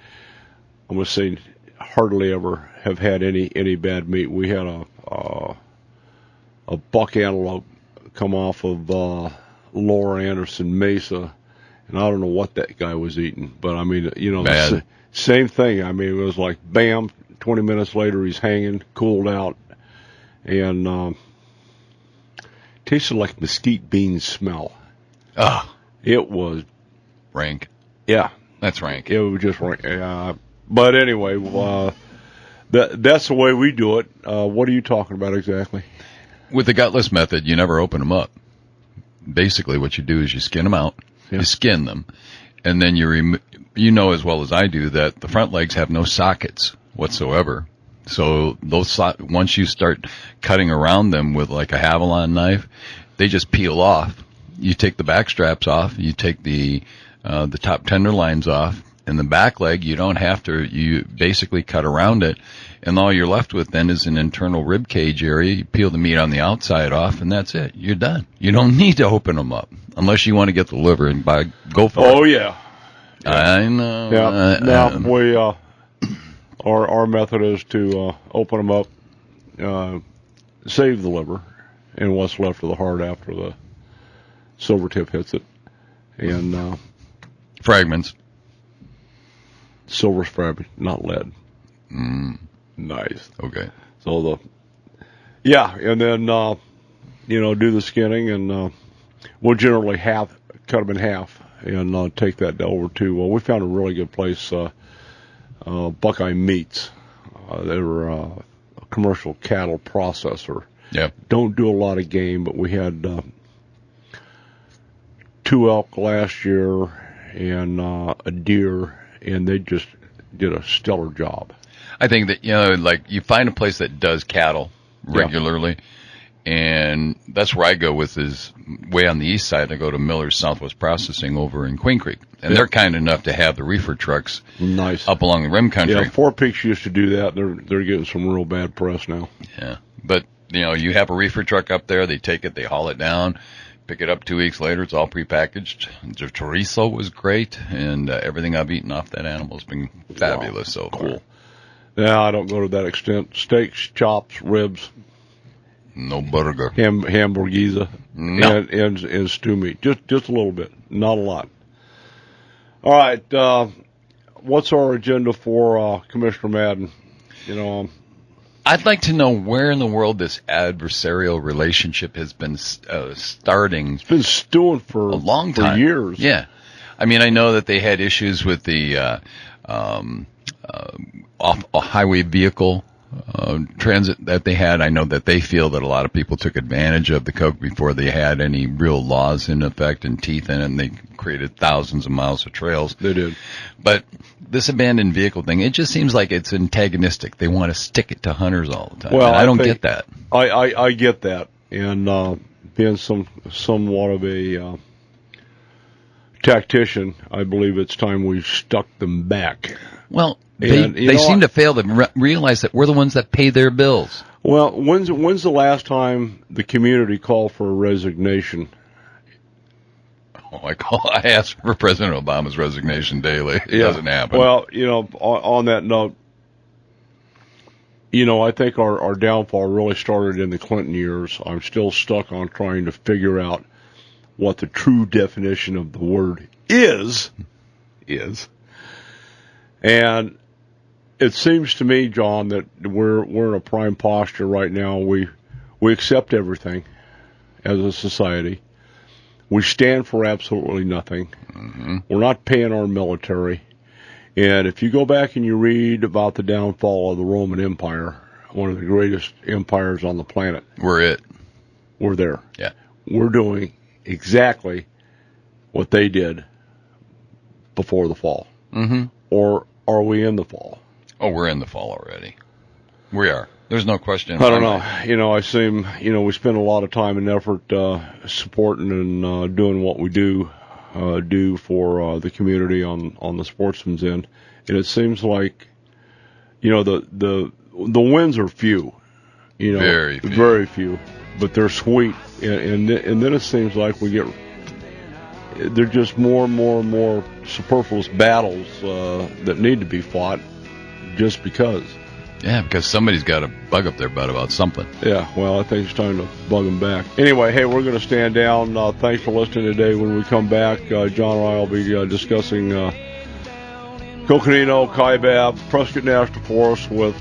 I'm going to say, hardly ever have had any bad meat. We had a buck antelope come off of Lower Anderson Mesa. And I don't know what that guy was eating, but I mean, same thing. I mean, it was like, bam, 20 minutes later he's hanging, cooled out, and tasted like mesquite bean smell. It was rank. Yeah, that's rank. It was just rank. But anyway, that's the way we do it. What are you talking about exactly? With the gutless method, you never open them up. Basically, what you do is you skin them out. Yeah. You skin them, and then you know as well as I do that the front legs have no sockets whatsoever. So those once you start cutting around them with like a Havilon knife, they just peel off. you take the back straps off, you take the top tender lines off, and the back leg, you don't have to, you basically cut around it, and all you're left with then is an internal rib cage area. You peel the meat on the outside off, and that's it. You're done. You don't need to open them up unless you want to get the liver and go for it. Oh, yeah. I know. Yeah. Now, we, our method is to open them up, save the liver, and what's left of the heart after the silver tip hits it. And fragments. Silver's fragment, not lead. Nice. Okay. So and then do the skinning, and we'll generally cut them in half and take that over to. We found a really good place, Buckeye Meats. They're a commercial cattle processor. Yeah. Don't do a lot of game, but we had 2 elk last year and a deer, and they just did a stellar job. I think that, like you find a place that does cattle regularly, and that's where I go with is way on the east side. I go to Miller's Southwest Processing over in Queen Creek, and they're kind enough to have the reefer trucks up along the rim country. Yeah, Four Peaks used to do that. They're getting some real bad press now. Yeah, but you have a reefer truck up there. They take it, they haul it down, pick it up 2 weeks later. It's all prepackaged. The chorizo was great, and everything I've eaten off that animal has been fabulous so far. Cool. Yeah, I don't go to that extent. Steaks, chops, ribs. No burger. Hamburguesa. No. And stew meat. Just a little bit. Not a lot. All right. What's our agenda for Commissioner Madden? I'd like to know where in the world this adversarial relationship has been starting. It's been stewing for a long time. For years. Yeah. I mean, I know that they had issues with the off a highway vehicle transit that they had. I know that they feel that a lot of people took advantage of the Coke before they had any real laws in effect and teeth in it, and they created thousands of miles of trails. They did. But this abandoned vehicle thing, it just seems like it's antagonistic. They want to stick it to hunters all the time. Well, I don't get that. I get that. And being somewhat of a tactician, I believe it's time we stuck them back. Well, they seem to fail to realize that we're the ones that pay their bills. Well, when's the last time the community called for a resignation? I ask for President Obama's resignation daily. It doesn't happen. Well, on that note, I think our downfall really started in the Clinton years. I'm still stuck on trying to figure out what the true definition of the word is. And it seems to me, John, that we're in a prime posture right now. We accept everything as a society. We stand for absolutely nothing. Mm-hmm. We're not paying our military. And if you go back and you read about the downfall of the Roman Empire, one of the greatest empires on the planet. We're there. Yeah. We're doing exactly what they did before the fall. Mm-hmm. Or are we in the fall? Oh, we're in the fall already. We are. There's no question. I don't know. We spend a lot of time and effort supporting and doing what we do for the community on the sportsman's end, and it seems like the wins are few. Very few, but they're sweet, and then it seems like they're just more and more superfluous battles that need to be fought just because. Yeah, because somebody's got a bug up their butt about something. Yeah, well, I think it's time to bug them back. Anyway, hey, we're going to stand down. Thanks for listening today. When we come back, John and I will be discussing Coconino, Kaibab, Prescott National Forest with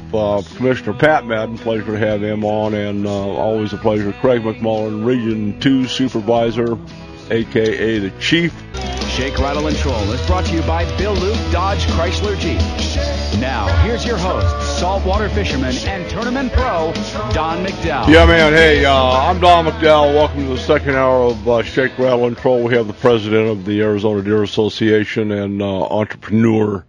Commissioner Pat Madden. Pleasure to have him on, and always a pleasure. Craig McMullen, Region 2 Supervisor, a.k.a. the Chief. Shake, Rattle, and Troll is brought to you by Bill Luke Dodge Chrysler Jeep. Now, here's your host, saltwater fisherman and tournament pro, Don McDowell. Yeah, man. Hey, I'm Don McDowell. Welcome to the second hour of Shake, Rattle, and Troll. We have the president of the Arizona Deer Association and entrepreneur,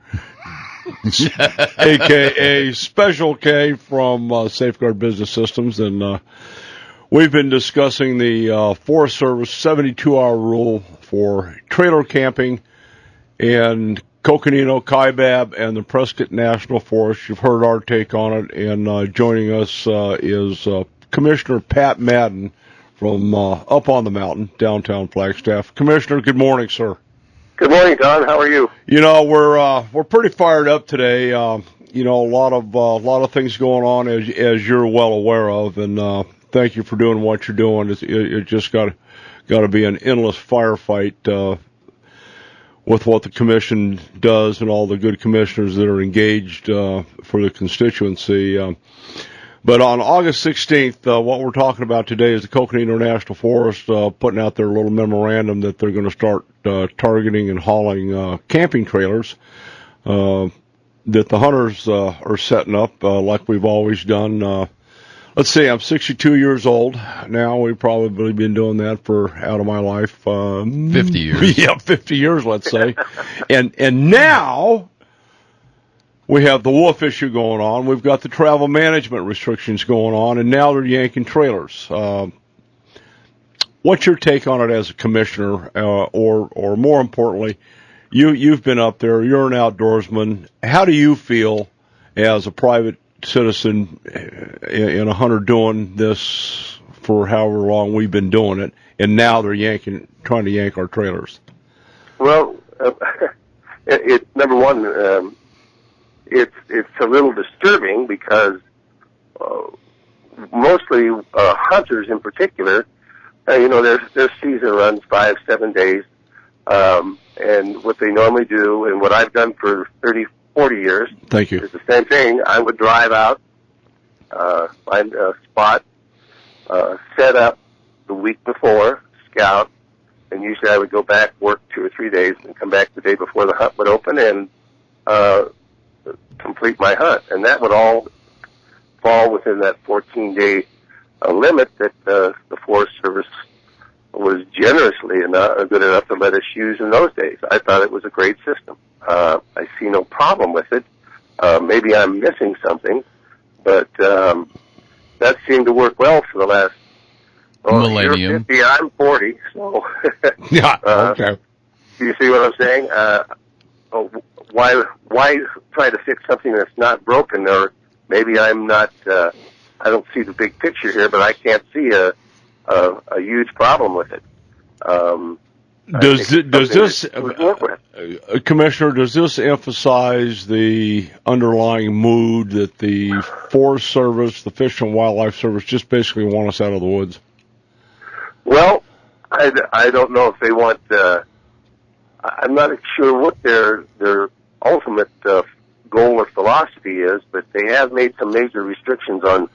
a.k.a. Special K from Safeguard Business Systems. And We've been discussing the Forest Service 72-hour rule for trailer camping in Coconino, Kaibab, and the Prescott National Forest. You've heard our take on it, and joining us is Commissioner Pat Madden from up on the mountain, downtown Flagstaff. Commissioner, good morning, sir. Good morning, Don. How are you? You know, we're pretty fired up today. You know, a lot of things going on as you're well aware of, and thank you for doing what you're doing. It just got to be an endless firefight with what the commission does and all the good commissioners that are engaged for the constituency. But on August 16th, what we're talking about today is the Coconino National Forest putting out their little memorandum that they're going to start targeting and hauling camping trailers that the hunters are setting up like we've always done. Let's see, I'm 62 years old now. We've probably been doing that for out of my life 50 years. Yeah, 50 years, let's say. and now we have the wolf issue going on. We've got the travel management restrictions going on, and now they're yanking trailers. What's your take on it as a commissioner, or more importantly, you've been up there, you're an outdoorsman. How do you feel as a private citizen and a hunter doing this for however long we've been doing it, and now they're trying to yank our trailers? Well, number one, it's a little disturbing because mostly hunters in particular, their season runs 5-7 days, and what they normally do, and what I've done for 40 years. Thank you. It's the same thing. I would drive out, find a spot, set up the week before, scout, and usually I would go back, work 2 or 3 days, and come back the day before the hunt would open and complete my hunt. And that would all fall within that 14-day limit that the Forest Service was generously good enough to let us use in those days. I thought it was a great system. I see no problem with it. Maybe I'm missing something, but that seemed to work well for the last millennium. You're 50, I'm 40, so Yeah, okay. Do you see what I'm saying? Why try to fix something that's not broken? Or maybe I'm not. I don't see the big picture here, but I can't see a huge problem with it. Does this, Commissioner, does this emphasize the underlying mood that the Forest Service, the Fish and Wildlife Service, just basically want us out of the woods? Well, I don't know if they want. I'm not sure what their ultimate goal or philosophy is, but they have made some major restrictions on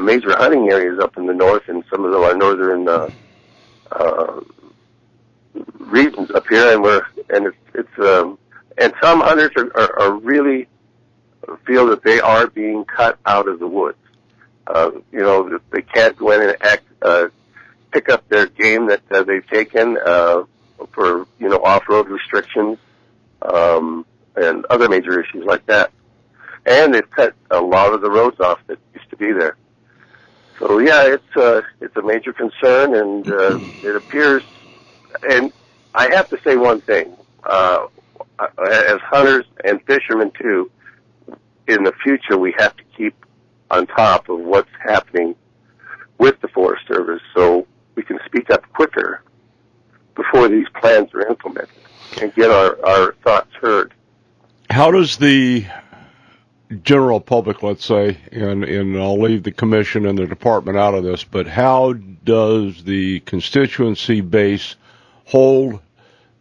major hunting areas up in the north and some of our northern regions up here, and some hunters are really feel that they are being cut out of the woods. That they can't go in and pick up their game that they've taken for off-road restrictions and other major issues like that. And they've cut a lot of the roads off that used to be there. So yeah, it's a major concern, and it appears. And I have to say one thing, as hunters and fishermen too, in the future we have to keep on top of what's happening with the Forest Service so we can speak up quicker before these plans are implemented and get our thoughts heard. How does the general public, let's say, and I'll leave the commission and the department out of this, but how does the constituency base hold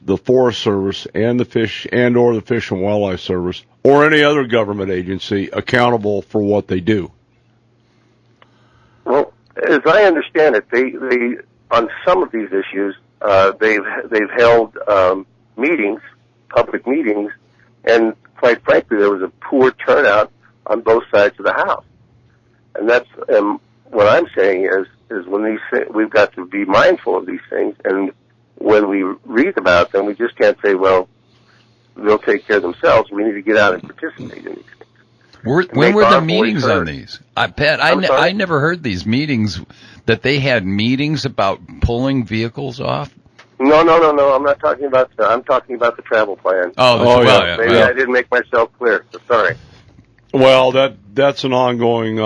the Forest Service and the Fish and Wildlife Service or any other government agency accountable for what they do? Well, as I understand it, they on some of these issues they've held meetings, public meetings, and quite frankly, there was a poor turnout on both sides of the house. And that's what I'm saying is when we've got to be mindful of these things, and when we read about them, we just can't say, well, they'll take care of themselves. We need to get out and participate in these things. When were the meetings on these? Pat, I never heard these meetings, that they had meetings about pulling vehicles off. No. I'm not talking about I'm talking about the travel plan. Yeah. Maybe I didn't make myself clear. So sorry. Well, that's an ongoing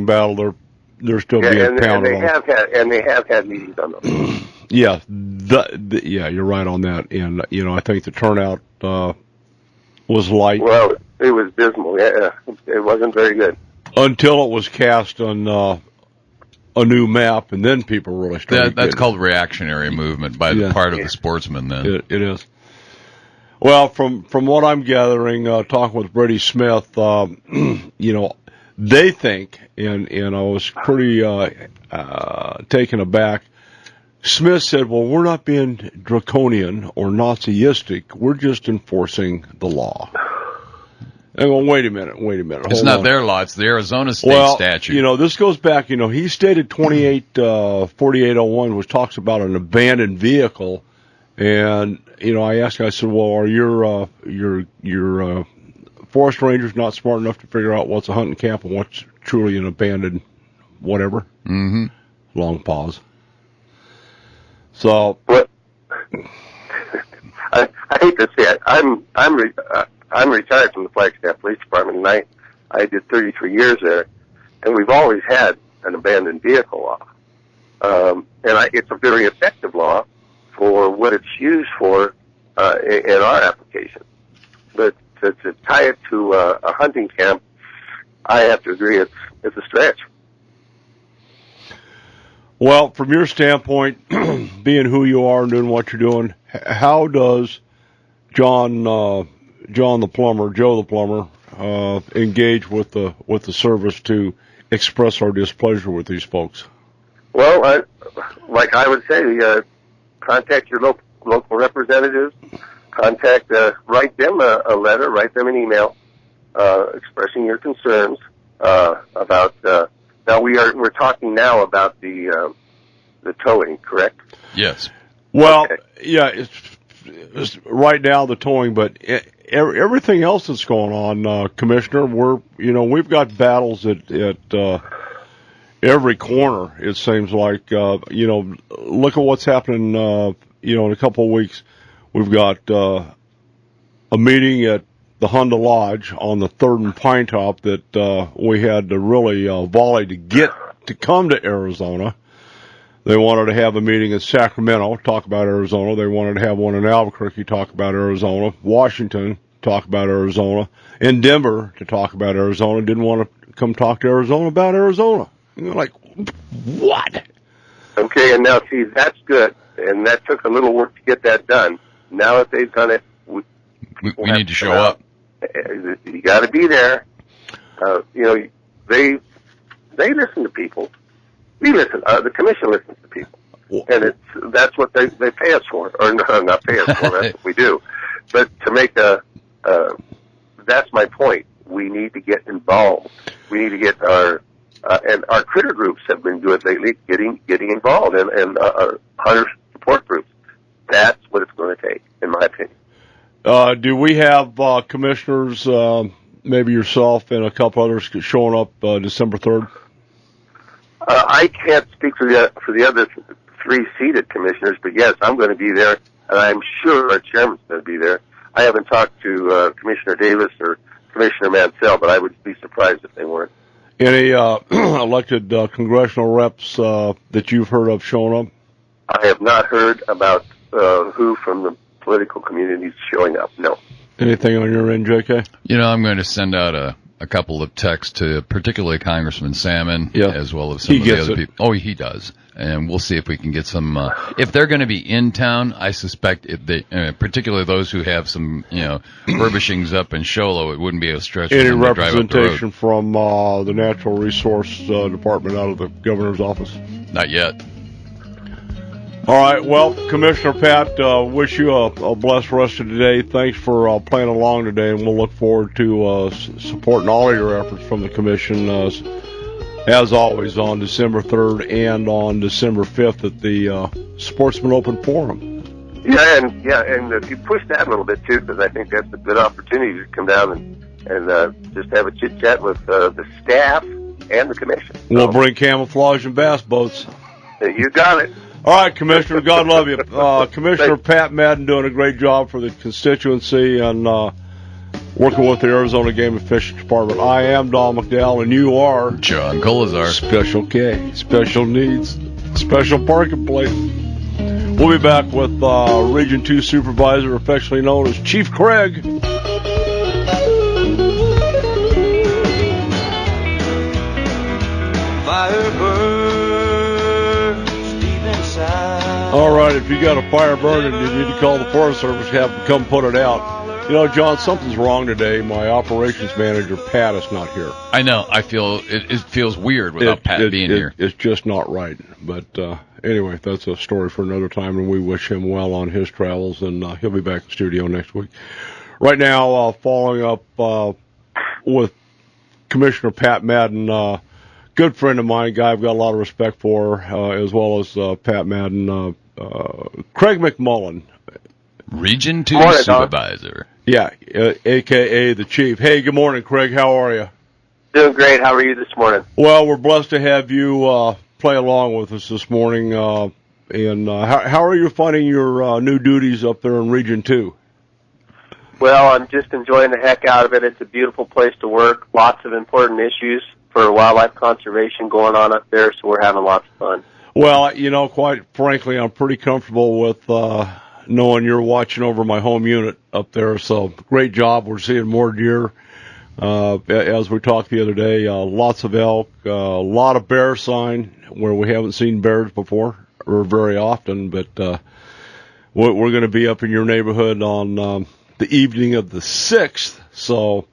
battle. They're still being pounded on. And they have had meetings on those. Yeah, yeah, you're right on that. And I think the turnout was light. Well, it was dismal. Yeah, it wasn't very good until it was cast on a new map, and then people really started. That's called reactionary movement by the part of the sportsmen. Then it is. Well, from what I'm gathering, talking with Brady Smith, they think, and I was pretty taken aback. Smith said, "Well, we're not being draconian or Nazistic. We're just enforcing the law." And well, wait a minute. It's not their law; it's the Arizona state statute. This goes back. He stated 4801, which talks about an abandoned vehicle. And I asked him, I said, "Well, are your forest rangers not smart enough to figure out what's a hunting camp and what's truly an abandoned whatever?" Mm-hmm. Long pause. So, what? I hate to say it. I'm retired from the Flagstaff Police Department, and I did 33 years there, and we've always had an abandoned vehicle law, and it's a very effective law for what it's used for in our application. But to tie it to a hunting camp, I have to agree it's a stretch. Well, from your standpoint, being who you are and doing what you're doing, how does Joe the plumber, engage with the service to express our displeasure with these folks? Well, like I would say, contact your local representatives. Write them a letter, write them an email, expressing your concerns about. Now we're talking now about the towing, correct? Yes. Well, yeah, it's right now the towing, but everything else that's going on, Commissioner, we've got battles at every corner. It seems like look at what's happening. In a couple of weeks, we've got a meeting at the Honda Lodge on the 3rd and Pine Top that we had to really volley to get to come to Arizona. They wanted to have a meeting in Sacramento, talk about Arizona. They wanted to have one in Albuquerque, talk about Arizona. Washington, talk about Arizona. In Denver, to talk about Arizona. Didn't want to come talk to Arizona about Arizona. And they're like, what? Okay, and now, see, that's good. And that took a little work to get that done. Now that they've done it, we need to show up. You got to be there. They listen to people. We listen. The commission listens to people, and that's what they pay us for, or no, not pay us for. That's what we do. But to make that's my point. We need to get involved. We need to get and our critter groups have been good lately, getting involved, and hunter support groups. That's what it's going to take, in my opinion. Do we have commissioners, maybe yourself and a couple others, showing up December 3rd? I can't speak for the other 3 seated commissioners, but yes, I'm going to be there, and I'm sure our chairman's going to be there. I haven't talked to Commissioner Davis or Commissioner Mansell, but I would be surprised if they weren't. Any elected congressional reps that you've heard of showing up? I have not heard about who from the political community is showing up, no. Anything on your end, JK? I'm going to send out a couple of texts to particularly Congressman Salmon, as well as some of the other people. Oh, he does. And we'll see if we can get some, if they're going to be in town, I suspect particularly those who have some, furbishings up in Show Low, it wouldn't be a stretch for them to drive up the road. Any representation from the Natural Resource Department out of the governor's office? Not yet. All right, well, Commissioner Pat, wish you a blessed rest of the day. Thanks for playing along today, and we'll look forward to supporting all of your efforts from the Commission, as always, on December 3rd and on December 5th at the Sportsman Open Forum. Yeah, and if you push that a little bit, too, because I think that's a good opportunity to come down and and just have a chit chat with the staff and the commission. We'll bring camouflage and bass boats. You got it. All right, Commissioner, God love you. Commissioner Pat Madden doing a great job for the constituency and working with the Arizona Game and Fish Department. I am Don McDowell, and you are John Colazar. Special K, Special Needs, Special Parking Place. We'll be back with Region 2 Supervisor, affectionately known as Chief Craig. All right, if you got a fire burning, you need to call the Forest Service, have them come put it out. You know, John, something's wrong today. My operations manager, Pat, is not here. I know. I feel it feels weird without Pat being here. It's just not right. But anyway, that's a story for another time, and we wish him well on his travels, and he'll be back in the studio next week. Right now, following up with Commissioner Pat Madden, good friend of mine, guy I've got a lot of respect for, as well as Pat Madden, Craig McMullen. Region 2 morning, Supervisor. Yeah, a.k.a. the Chief. Hey, good morning, Craig. How are you? Doing great. How are you this morning? Well, we're blessed to have you play along with us this morning. And how are you finding your new duties up there in Region 2? Well, I'm just enjoying the heck out of it. It's a beautiful place to work. Lots of important issues for wildlife conservation going on up there, so we're having lots of fun. Well, you know, quite frankly, I'm pretty comfortable with knowing you're watching over my home unit up there. So great job. We're seeing more deer. As we talked the other day, lots of elk, a lot of bear sign where we haven't seen bears before or very often. But we're going to be up in your neighborhood on the evening of the 6th. So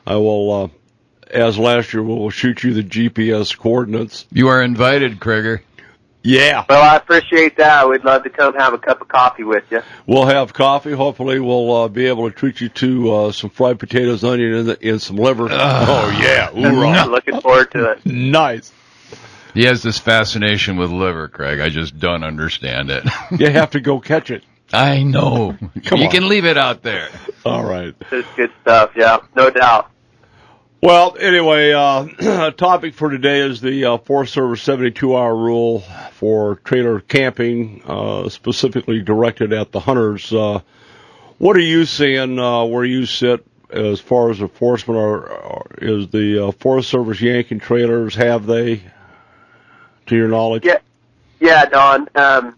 I will, as last year, we'll shoot you the GPS coordinates. You are invited, Krieger. Yeah. Well, I appreciate that. We'd love to come have a cup of coffee with you. We'll have coffee. Hopefully, we'll be able to treat you to some fried potatoes, onion, and some liver. Oh, yeah. Hoorah. Looking forward to it. Nice. He has this fascination with liver, Craig. I just don't understand it. You have to go catch it. I know. Come you on. can leave it out there. All right. It's good stuff, yeah, no doubt. Well, anyway, topic for today is the Forest Service 72-hour rule for trailer camping, specifically directed at the hunters. What are you seeing where you sit as far as enforcement? Is the Forest Service yanking trailers? Have they, to your knowledge? Yeah, Don. The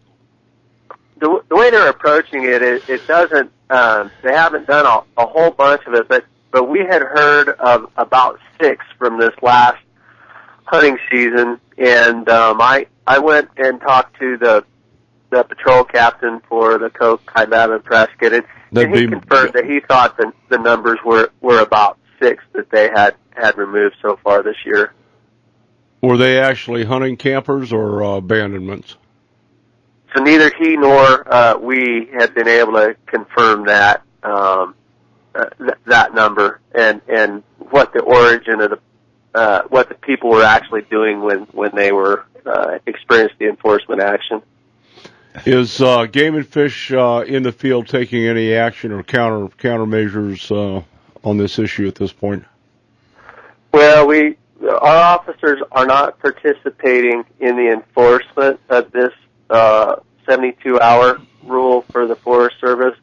way they're approaching it, it doesn't. They haven't done a whole bunch of it, but we had heard of about 6 from this last hunting season, and I went and talked to the patrol captain for the Coke, Kaibab, and Prescott, and he confirmed that he thought the numbers were about 6 that they had removed so far this year. Were they actually hunting campers or abandonments? So neither he nor we had been able to confirm that that number and what the origin of what the people were actually doing when they were experienced the enforcement action. Is Game and Fish in the field taking any action or countermeasures on this issue at this point? Well, our officers are not participating in the enforcement of this 72-hour rule for the Forest Service.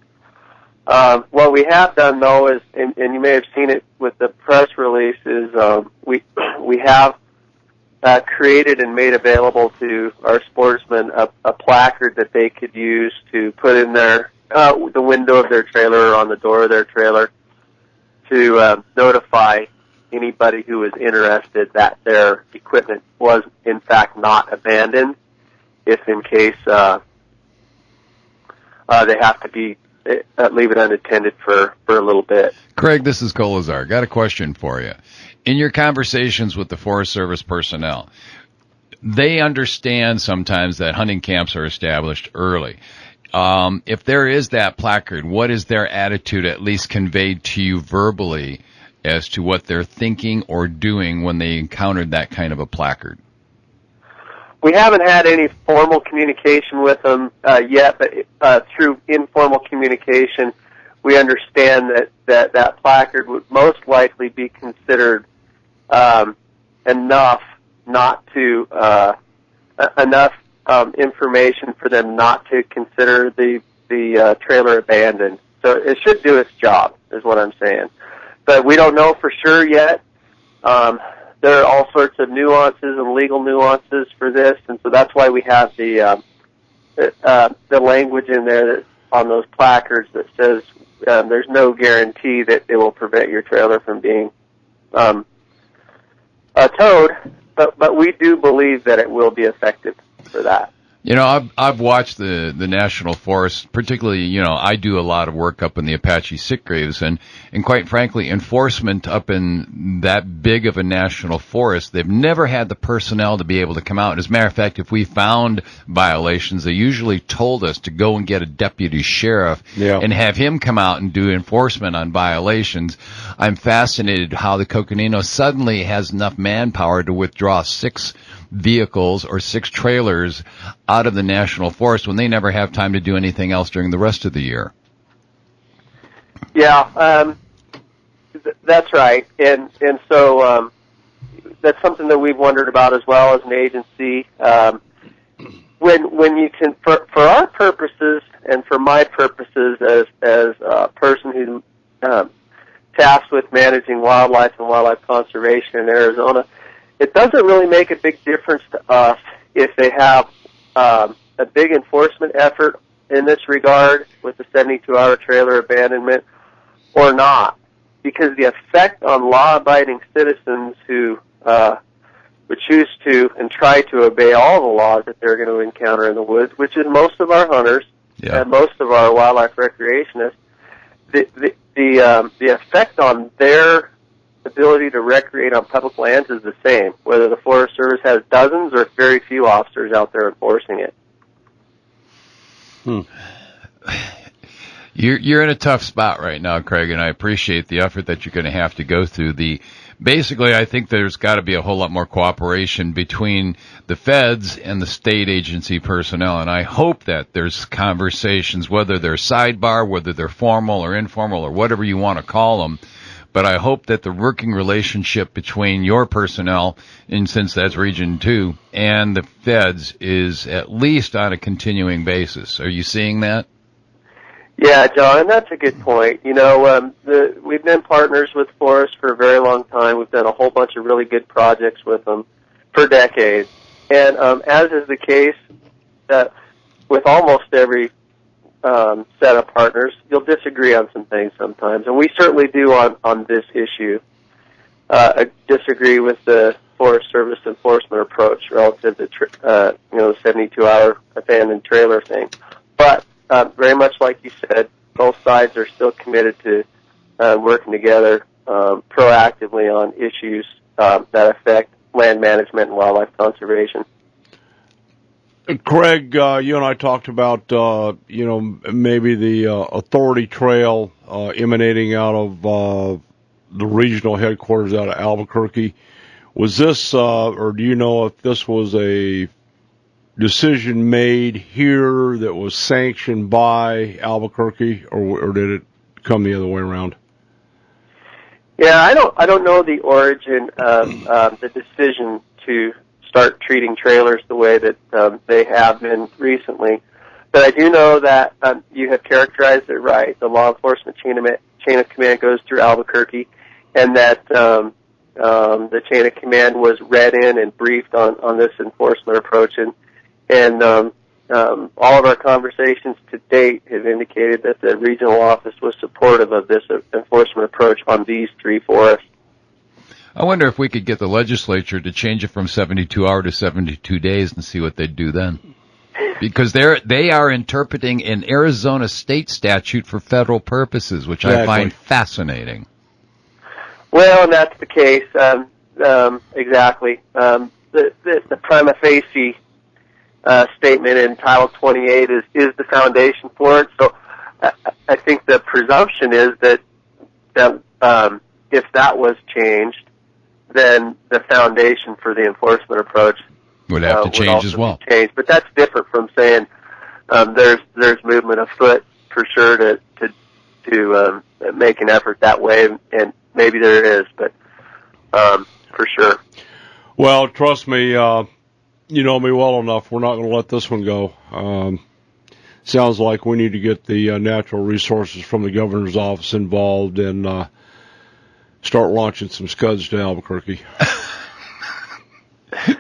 What we have done, though, is, and you may have seen it with the press release, is we have created and made available to our sportsmen a placard that they could use to put in their the window of their trailer or on the door of their trailer to notify anybody who is interested that their equipment was, in fact, not abandoned, if in case they have to be leave it unattended for a little bit. Craig, this is Colazar. Got a question for you. In your conversations with the Forest Service personnel, they understand sometimes that hunting camps are established early. If there is that placard, what is their attitude, at least conveyed to you verbally, as to what they're thinking or doing when they encountered that kind of a placard? We haven't had any formal communication with them yet, but through informal communication, we understand that placard would most likely be considered enough not to enough information for them not to consider the trailer abandoned. So it should do its job, is what I'm saying. But we don't know for sure yet. There are all sorts of nuances and legal nuances for this, and so that's why we have the language in there on those placards that says there's no guarantee that it will prevent your trailer from being towed, but we do believe that it will be effective for that. You know, I've watched the National Forest, particularly, you know, I do a lot of work up in the Apache Sitgraves, and quite frankly, enforcement up in that big of a national forest, they've never had the personnel to be able to come out. As a matter of fact, if we found violations, they usually told us to go and get a deputy sheriff and have him come out and do enforcement on violations. I'm fascinated how the Coconino suddenly has enough manpower to withdraw 6 vehicles or 6 trailers out of the national forest when they never have time to do anything else during the rest of the year. Yeah, that's right, and so that's something that we've wondered about as well as an agency. When you can, for our purposes and for my purposes as a person who's tasked with managing wildlife and wildlife conservation in Arizona, it doesn't really make a big difference to us if they have a big enforcement effort in this regard with the 72-hour trailer abandonment or not, because the effect on law-abiding citizens who would choose to and try to obey all the laws that they're going to encounter in the woods, which is most of our hunters and most of our wildlife recreationists, the effect on their ability to recreate on public lands is the same, whether the Forest Service has dozens or very few officers out there enforcing it. You're in a tough spot right now, Craig, and I appreciate the effort that you're going to have to go through. Basically, I think there's got to be a whole lot more cooperation between the feds and the state agency personnel, and I hope that there's conversations, whether they're sidebar, whether they're formal or informal or whatever you want to call them. But I hope that the working relationship between your personnel, and since that's Region 2, and the feds is at least on a continuing basis. Are you seeing that? Yeah, John, and that's a good point. You know, we've been partners with Forest for a very long time. We've done a whole bunch of really good projects with them for decades. And as is the case with almost every set of partners, you'll disagree on some things sometimes, and we certainly do on this issue. Disagree with the Forest Service enforcement approach relative to the 72-hour abandoned trailer thing. But very much like you said, both sides are still committed to working together proactively on issues that affect land management and wildlife conservation. Craig, you and I talked about, maybe the authority trail emanating out of the regional headquarters out of Albuquerque. Was this, or do you know if this was a decision made here that was sanctioned by Albuquerque, or did it come the other way around? Yeah, I don't know the origin of the decision to start treating trailers the way that they have been recently. But I do know that you have characterized it right. The law enforcement chain of command goes through Albuquerque, and that the chain of command was read in and briefed on this enforcement approach. And all of our conversations to date have indicated that the regional office was supportive of this enforcement approach on these 3 forests. I wonder if we could get the legislature to change it from 72 hours to 72 days and see what they'd do then. Because they are interpreting an Arizona state statute for federal purposes, which I find fascinating. Well, and that's the case. Exactly. The prima facie statement in Title 28 is the foundation for it. So I think the presumption is that if that was changed, then the foundation for the enforcement approach would have to change as well. Changed. But that's different from saying there's movement afoot for sure to to make an effort that way, and maybe there is, but for sure. Well, trust me, you know me well enough. We're not going to let this one go. Sounds like we need to get the natural resources from the governor's office involved and start launching some scuds to Albuquerque.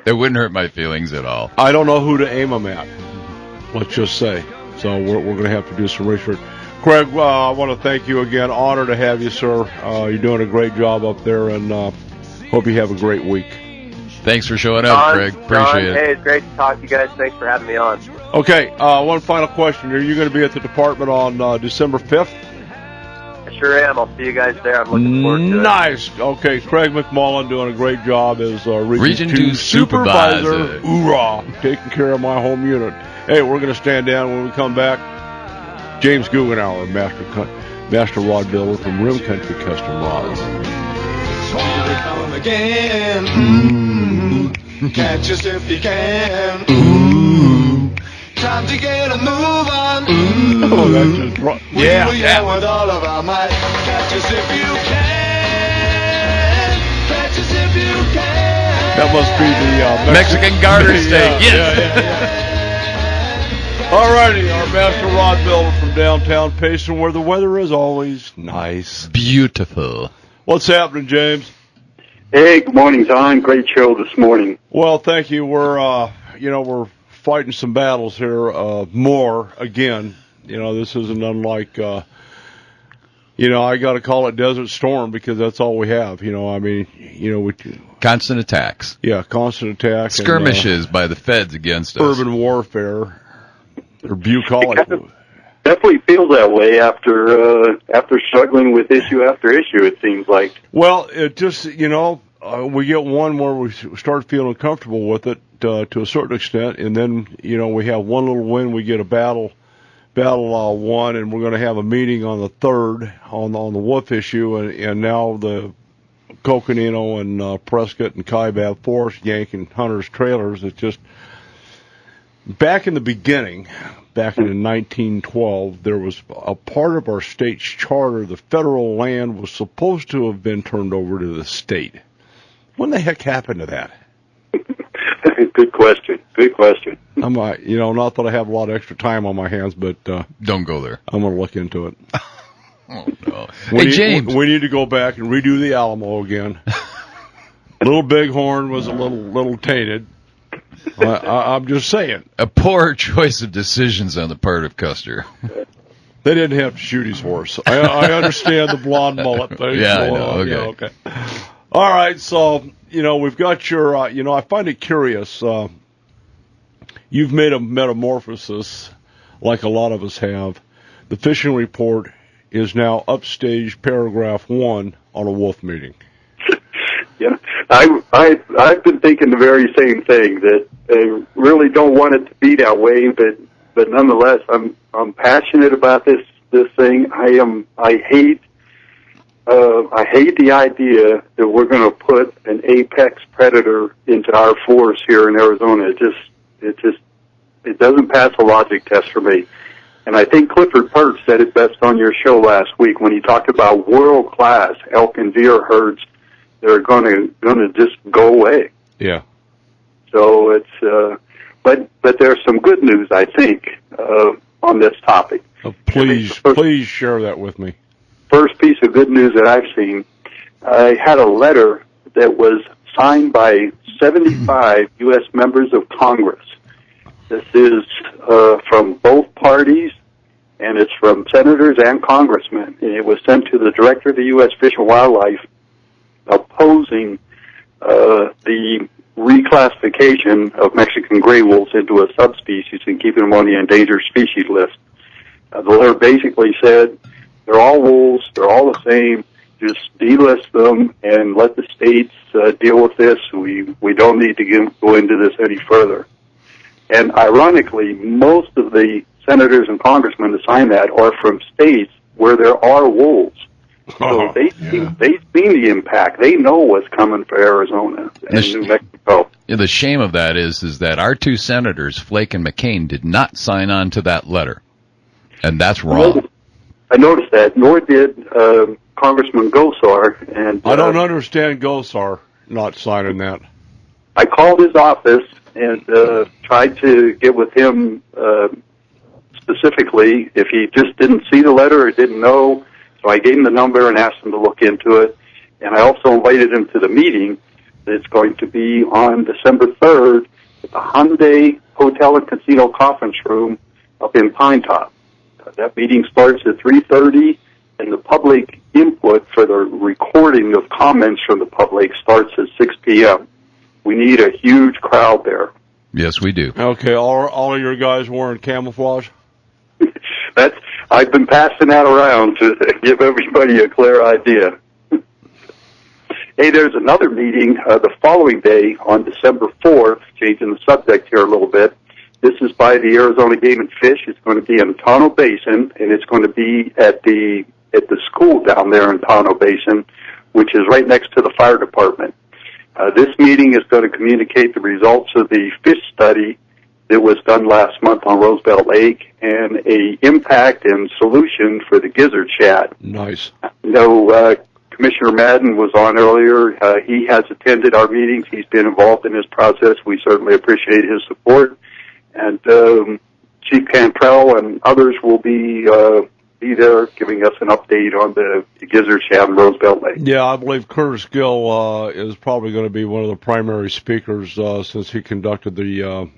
It wouldn't hurt my feelings at all. I don't know who to aim them at, let's just say. So we're going to have to do some research. Craig, I want to thank you again. Honor to have you, sir. You're doing a great job up there, and hope you have a great week. Thanks for showing up, Craig. Appreciate it. Hey, it's great to talk to you guys. Thanks for having me on. Okay, one final question. Are you going to be at the department on December 5th? I sure am. I'll see you guys there. I'm looking forward to it. Nice. Okay, Craig McMullen doing a great job as Region 2 supervisor. Hoorah! Taking care of my home unit. Hey, we're going to stand down when we come back. James Guggenauer, Master Rod Builder from Rim Country Custom Rods. Here they come again. Ooh. Catch us if you can. Ooh. Time to get a move on. Ooh. Oh, that's just right. Yeah. With all of our might. Catch us if you can. Catch us if you can. That must be the Mexican garter steak. Yes. Yeah. All righty, our Master Rod Builder from downtown Payson, where the weather is always nice. Beautiful. What's happening, James? Hey, good morning, Don. Great show this morning. Well, thank you. We're fighting some battles here, more again. This isn't unlike, I got to call it Desert Storm because that's all we have. Constant attacks. Yeah, constant attacks. Skirmishes by the feds against us. Urban warfare, or bucolic. Definitely feels that way after struggling with issue after issue, it seems like. Well, it just, we get one where we start feeling comfortable with it to a certain extent, and then, we have one little win, we get a battle won, and we're going to have a meeting on the 3rd on the wolf issue, and now the Coconino and Prescott and Kaibab Forest yanking hunters' trailers. It's just, back in the beginning, back in 1912, there was a part of our state's charter, the federal land was supposed to have been turned over to the state. When the heck happened to that? Good question. I'm not that I have a lot of extra time on my hands, but don't go there. I'm going to look into it. Oh, no. Hey, James. We need to go back and redo the Alamo again. Little Bighorn was a little tainted. I'm just saying. A poor choice of decisions on the part of Custer. They didn't have to shoot his horse. I understand the blonde mullet thing. Yeah, I know. Okay. Yeah, okay. All right, so, we've got your, I find it curious. You've made a metamorphosis like a lot of us have. The fishing report is now upstage paragraph 1 on a wolf meeting. Yeah, I've been thinking the very same thing, that I really don't want it to be that way, but nonetheless, I'm passionate about this thing. I hate the idea that we're going to put an apex predator into our forest here in Arizona. It doesn't pass a logic test for me. And I think Clifford Pert said it best on your show last week when he talked about world-class elk and deer herds that are going to just go away. Yeah. So it's, but there's some good news, I think, on this topic. Please share that with me. First piece of good news that I've seen, I had a letter that was signed by 75 U.S. members of Congress. This is from both parties, and it's from senators and congressmen. And it was sent to the director of the U.S. Fish and Wildlife opposing the reclassification of Mexican gray wolves into a subspecies and keeping them on the endangered species list. The letter basically said, they're all wolves, they're all the same, just delist them and let the states deal with this. We don't need to go into this any further. And ironically, most of the senators and congressmen to sign that are from states where there are wolves. So they've seen the impact. They know what's coming for Arizona and New Mexico. Yeah, the shame of that is that our two senators, Flake and McCain, did not sign on to that letter. And that's wrong. I noticed that, nor did Congressman Gosar. And I don't understand Gosar not signing that. I called his office and tried to get with him specifically if he just didn't see the letter or didn't know. So I gave him the number and asked him to look into it. And I also invited him to the meeting that's going to be on December 3rd at the Hyundai Hotel and Casino Conference Room up in Pine Top. That meeting starts at 3:30, and the public input for the recording of comments from the public starts at 6 p.m. We need a huge crowd there. Yes, we do. Okay, all of your guys wearing camouflage? I've been passing that around to give everybody a clear idea. Hey, there's another meeting the following day on December 4th, changing the subject here a little bit. This is by the Arizona Game and Fish. It's going to be in Tonto Basin, and it's going to be at the school down there in Tonto Basin, which is right next to the fire department. This meeting is going to communicate the results of the fish study that was done last month on Roosevelt Lake and a impact and solution for the gizzard shad. Nice. Commissioner Madden was on earlier. He has attended our meetings. He's been involved in this process. We certainly appreciate his support. And Chief Cantrell and others will be there giving us an update on the gizzard shad in Roosevelt Lake. Yeah, I believe Curtis Gill is probably going to be one of the primary speakers since he conducted the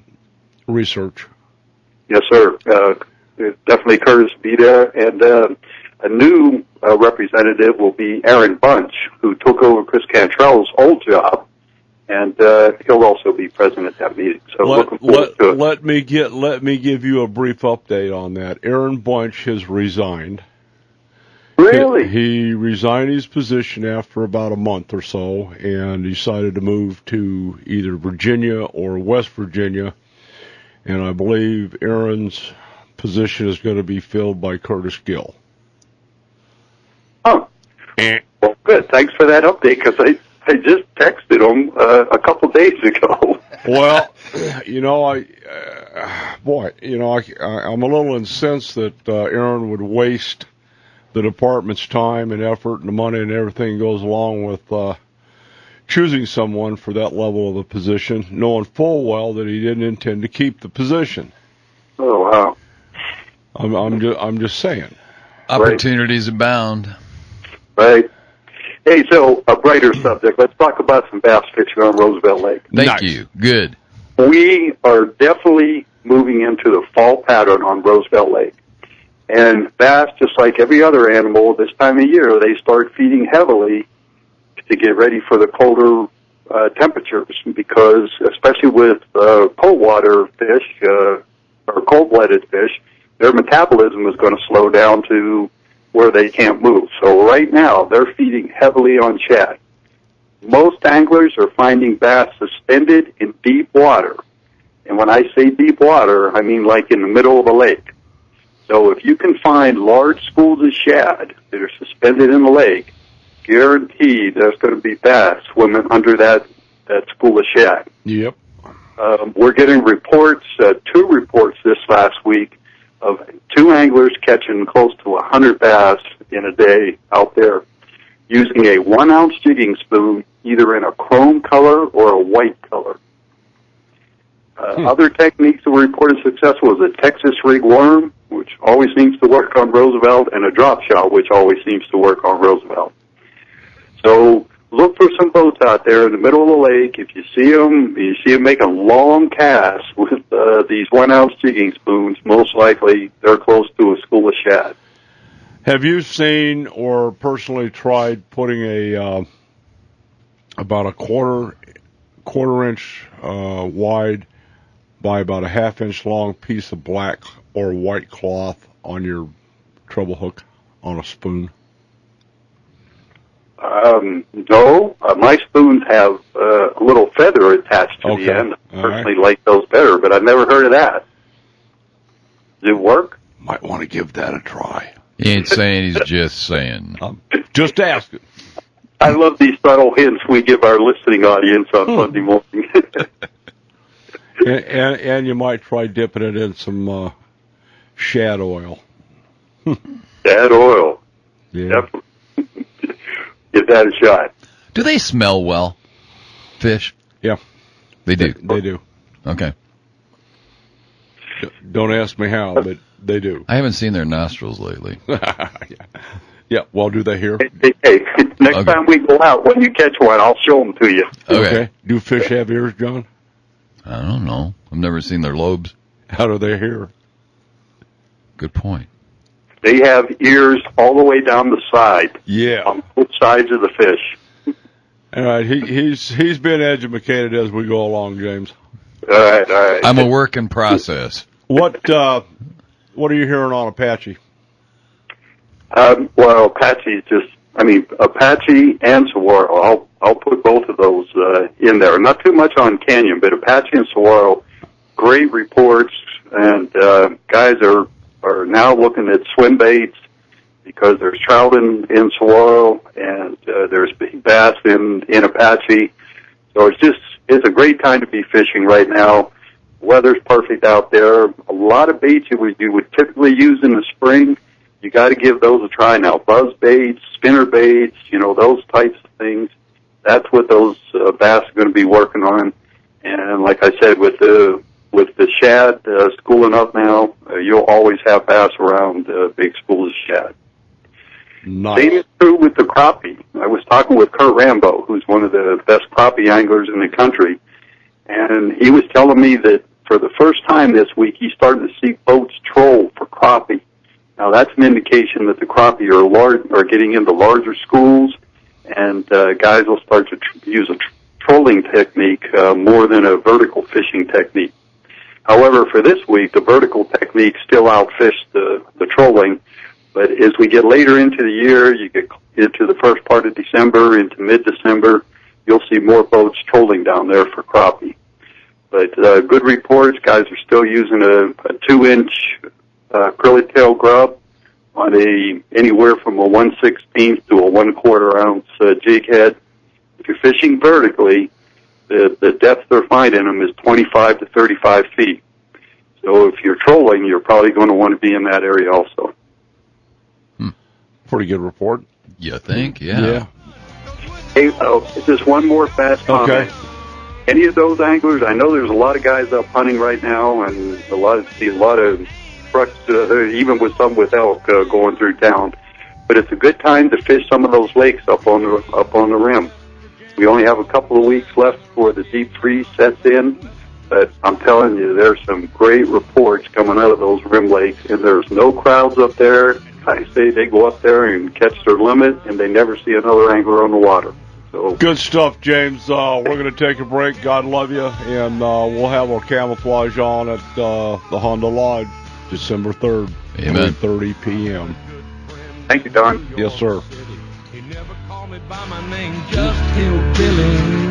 research. Yes, sir. Definitely Curtis will be there. And a new representative will be Aaron Bunch, who took over Chris Cantrell's old job, and he'll also be present at that meeting. So looking forward to it. Let me give you a brief update on that. Aaron Bunch has resigned. Really? He resigned his position after about a month or so and decided to move to either Virginia or West Virginia. And I believe Aaron's position is going to be filled by Curtis Gill. Oh, well, good. Thanks for that update, because I just texted him a couple days ago. Well, I'm a little incensed that Aaron would waste the department's time and effort and the money and everything goes along with choosing someone for that level of a position, knowing full well that he didn't intend to keep the position. Oh, wow. I'm just saying. Opportunities abound. Right. Hey, so a brighter subject. Let's talk about some bass fishing on Roosevelt Lake. Thank you. Good. We are definitely moving into the fall pattern on Roosevelt Lake. And bass, just like every other animal, this time of year, they start feeding heavily to get ready for the colder temperatures, because especially with cold water fish or cold-blooded fish, their metabolism is going to slow down to where they can't move. So right now, they're feeding heavily on shad. Most anglers are finding bass suspended in deep water. And when I say deep water, I mean like in the middle of a lake. So if you can find large schools of shad that are suspended in the lake, guaranteed there's going to be bass swimming under that school of shad. Yep. We're getting reports, 2 reports this last week, of 2 anglers catching close to 100 bass in a day out there using a 1-ounce jigging spoon, either in a chrome color or a white color. Other techniques that were reported successful is a Texas rig worm, which always seems to work on Roosevelt, and a drop shot, which always seems to work on Roosevelt. So look for some boats out there in the middle of the lake. If you see them making long casts with these 1-ounce jigging spoons, most likely they're close to a school of shad. Have you seen or personally tried putting about a quarter inch wide by about a half-inch long piece of black or white cloth on your treble hook on a spoon? No. My spoons have a little feather attached to the end. I personally like those better, but I've never heard of that. Does it work? Might want to give that a try. He ain't saying, he's just saying. Just asking. I love these subtle hints we give our listening audience on Sunday morning. and you might try dipping it in some shad oil. Yeah, Shad oil. Yeah. Definitely. Give that a shot. Do they smell well, fish? Yeah. They do. They do. Okay. Don't ask me how, but they do. I haven't seen their nostrils lately. Yeah. Well, do they here? Hey, next time we go out, when you catch one, I'll show them to you. Okay. Do fish have ears, John? I don't know. I've never seen their lobes. How do they hear? Good point. They have ears all the way down the side. Yeah. On both sides of the fish. All right. He's been educated as we go along, James. All right. I'm a work in process. What are you hearing on Apache? Well, Apache Apache and Saguaro. I'll put both of those in there. Not too much on Canyon, but Apache and Saguaro, great reports, and guys are now looking at swim baits because there's trout in Saguaro and there's big bass in Apache. So it's a great time to be fishing right now. Weather's perfect out there. A lot of baits you would typically use in the spring, you got to give those a try now. Buzz baits, spinner baits, those types of things. That's what those bass are going to be working on. And like I said, with the shad schooling up now, you'll always have bass around big schools of shad. Nice. Same is true with the crappie. I was talking with Kurt Rambo, who's one of the best crappie anglers in the country, and he was telling me that for the first time this week, he's starting to see boats troll for crappie. Now, that's an indication that the crappie are getting into larger schools, and guys will start to use a trolling technique more than a vertical fishing technique. However, for this week, the vertical technique still outfished the trolling. But as we get later into the year, you get into the first part of December, into mid-December, you'll see more boats trolling down there for crappie. But good reports, guys are still using a 2-inch acrylic tail grub on anywhere from a 1/16 to a 1/4 ounce jig head. If you're fishing vertically, the depth they're finding them is 25 to 35 feet. So if you're trolling, you're probably going to want to be in that area also. Pretty good report. You think? Yeah. Hey, just one more fast comment. Okay. Any of those anglers, I know there's a lot of guys up hunting right now, and see a lot of trucks, even with some with elk going through town. But it's a good time to fish some of those lakes up on the rim. We only have a couple of weeks left before the deep freeze sets in, but I'm telling you, there's some great reports coming out of those rim lakes, and there's no crowds up there. I say they go up there and catch their limit, and they never see another angler on the water. So good stuff, James. We're going to take a break. God love you, and we'll have our camouflage on at the Honda Lodge, December 3rd, 3:30 p.m. Thank you, Don. Yes, sir. He never called me by my name, just Hillbilly.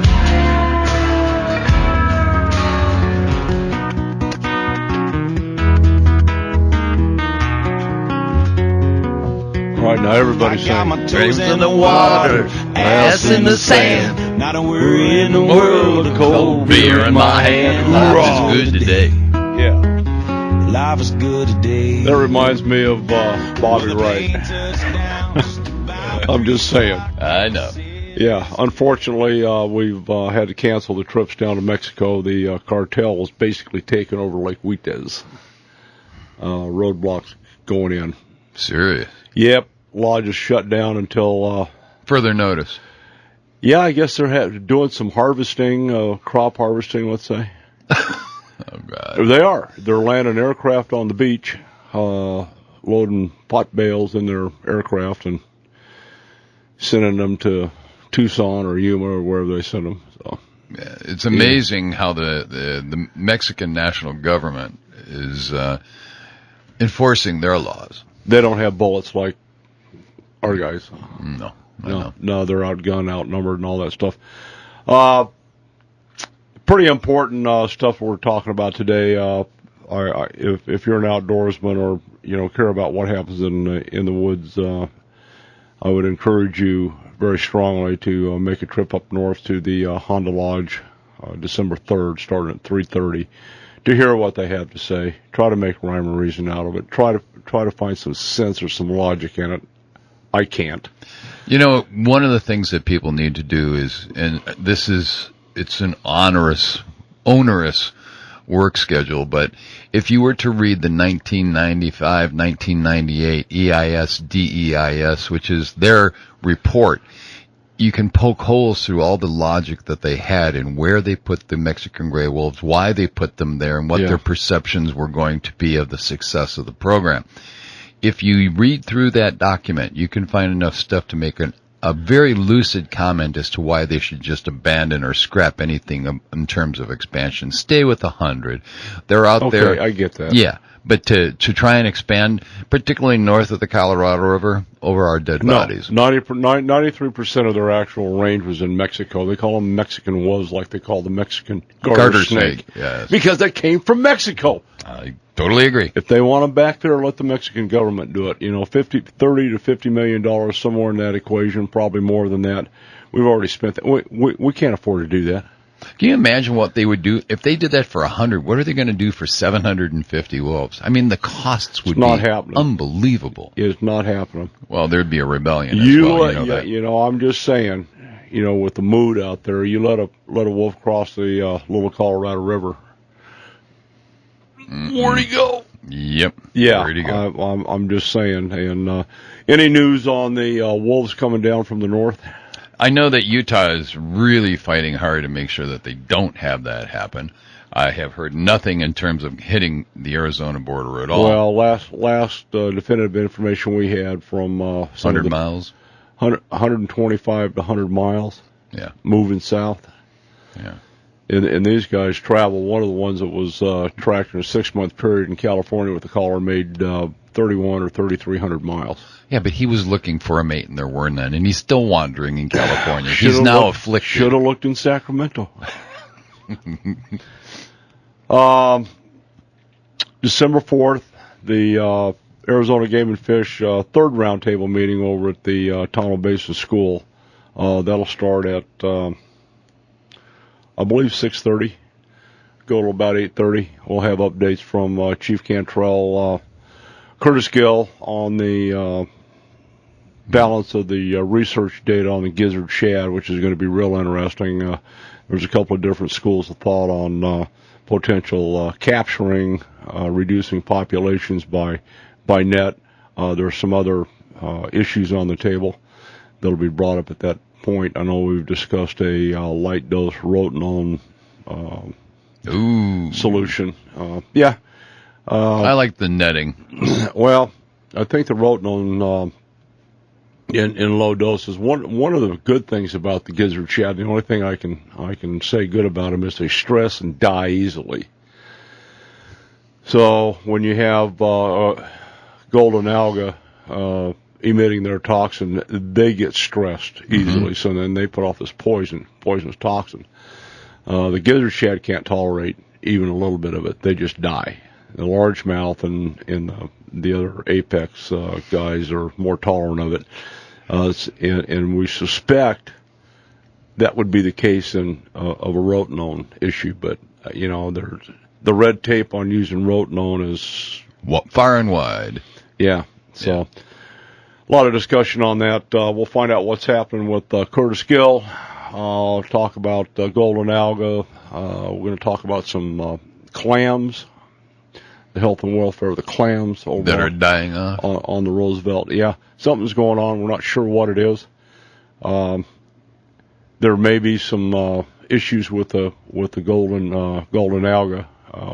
All right, now everybody's saying, Toes in the water, ass in the sand. Not a worry in the world, a cold beer in my hand. Life is good today. yeah. Life is good today. That reminds me of Bobby Wright. I'm just saying. I know. Yeah, unfortunately, we've had to cancel the trips down to Mexico. The cartel was basically taking over Lake Huites. Roadblocks going in. Serious. Yep, lodge is shut down until further notice. Yeah, I guess they're doing some harvesting, crop harvesting, let's say. Oh, God. They are. They're landing aircraft on the beach, loading pot bales in their aircraft and sending them to Tucson or Yuma or wherever they send them. So, yeah, it's amazing how the Mexican national government is enforcing their laws. They don't have bullets like our guys. No, they're outgunned, outnumbered, and all that stuff. Pretty important stuff we're talking about today. If you're an outdoorsman or care about what happens in the woods, I would encourage you very strongly to make a trip up north to the Honda Lodge, December 3rd, starting at 3:30. to hear what they have to say. Try to make rhyme and reason out of it. Try to find some sense or some logic in it. I can't. You know, one of the things that people need to do is, and it's an onerous work schedule, but if you were to read the 1995-1998 EIS-DEIS, which is their report, you can poke holes through all the logic that they had and where they put the Mexican gray wolves, why they put them there, and what their perceptions were going to be of the success of the program. If you read through that document, you can find enough stuff to make a very lucid comment as to why they should just abandon or scrap anything in terms of expansion. Stay with 100. They're out there. Okay, I get that. Yeah, but to try and expand, particularly north of the Colorado River, over our dead bodies. 93% of their actual range was in Mexico. They call them Mexican wolves like they call the Mexican garter snake. Yes. Because they came from Mexico. I totally agree. If they want them back there, let the Mexican government do it. You know, $30 to $50 million somewhere in that equation, probably more than that. We've already spent that. We can't afford to do that. Can you imagine what they would do if they did that for 100? What are they going to do for 750 wolves? I mean, the costs would be unbelievable. It's not happening. Well, there'd be a rebellion as well. You know, I'm just saying, you know, with the mood out there, you let a wolf cross the Little Colorado River. Where'd he go? Yep. Yeah. Where'd he go? I'm just saying. And any news on the wolves coming down from the north? I know that Utah is really fighting hard to make sure that they don't have that happen. I have heard nothing in terms of hitting the Arizona border at all. Well, last definitive information we had from 100 miles, 125 to 100 miles. Yeah, moving south. Yeah, and these guys travel. One of the ones that was tracked in a 6-month period in California with the collar made 3,100 or 3,300 miles. Yeah, but he was looking for a mate, and there were none, and he's still wandering in California. He's now afflicted. Should have looked in Sacramento. December 4th, the Arizona Game and Fish third roundtable meeting over at the Tonto Basin School. That'll start at, I believe, 6:30. Go to about 8:30. We'll have updates from Chief Cantrell, Curtis Gill on the balance of the research data on the gizzard shad, which is going to be real interesting. There's a couple of different schools of thought on potential capturing, reducing populations by net. There's some other issues on the table that'll be brought up at that point. I know we've discussed a light dose rotenone solution. Yeah. I like the netting. Well, I think the rotenone in low doses. One of the good things about the gizzard shad, the only thing I can say good about them is they stress and die easily. So when you have golden alga emitting their toxin, they get stressed easily. So then they put off this poisonous toxin. The gizzard shad can't tolerate even a little bit of it. They just die. The largemouth and the other apex guys are more tolerant of it. And we suspect that would be the case of a rotenone issue. But, you know, the red tape on using rotenone is far and wide. Yeah. So a lot of discussion on that. We'll find out what's happening with Curtis Gill. Talk about golden alga. We're going to talk about some clams. The health and welfare of the clams that are dying off on the Roosevelt. Yeah, something's going on. We're not sure what it is. There may be some issues with the golden alga.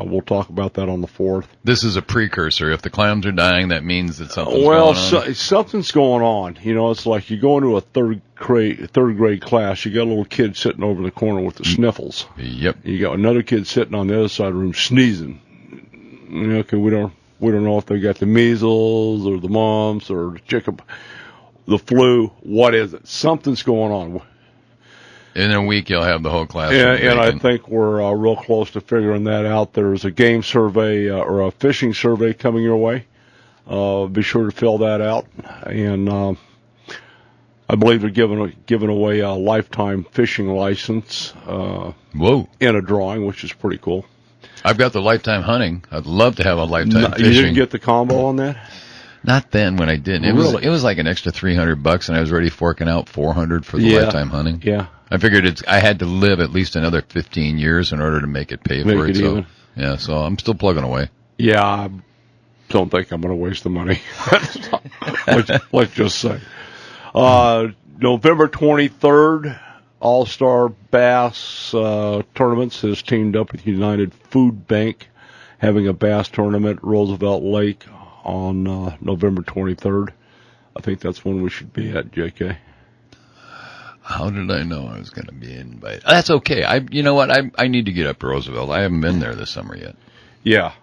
We'll talk about that on the 4th. This is a precursor. If the clams are dying, that means that something's going on. Something's going on. You know, it's like you go into a third grade class. You got a little kid sitting over in the corner with the sniffles. Yep. You got another kid sitting on the other side of the room sneezing. Okay, we don't know if they got the measles or the mumps or the flu. What is it? Something's going on. In a week, you'll have the whole class. And I think we're real close to figuring that out. There's a game survey or a fishing survey coming your way. Be sure to fill that out. And I believe they're giving away a lifetime fishing license. Whoa! In a drawing, which is pretty cool. I've got the lifetime hunting. I'd love to have a lifetime fishing. You didn't get the combo on that? Not then when I didn't. It was like an extra $300, and I was already forking out $400 for the lifetime hunting. Yeah. I figured I had to live at least another 15 years in order to make it pay for it. Even. Yeah, so I'm still plugging away. Yeah, I don't think I'm going to waste the money. let's just say. November 23rd, All-Star Bass Tournaments has teamed up with United Food Bank, having a bass tournament at Roosevelt Lake on November 23rd. I think that's when we should be at, JK. How did I know I was going to be invited? That's okay. You know what? I need to get up to Roosevelt. I haven't been there this summer yet. Yeah.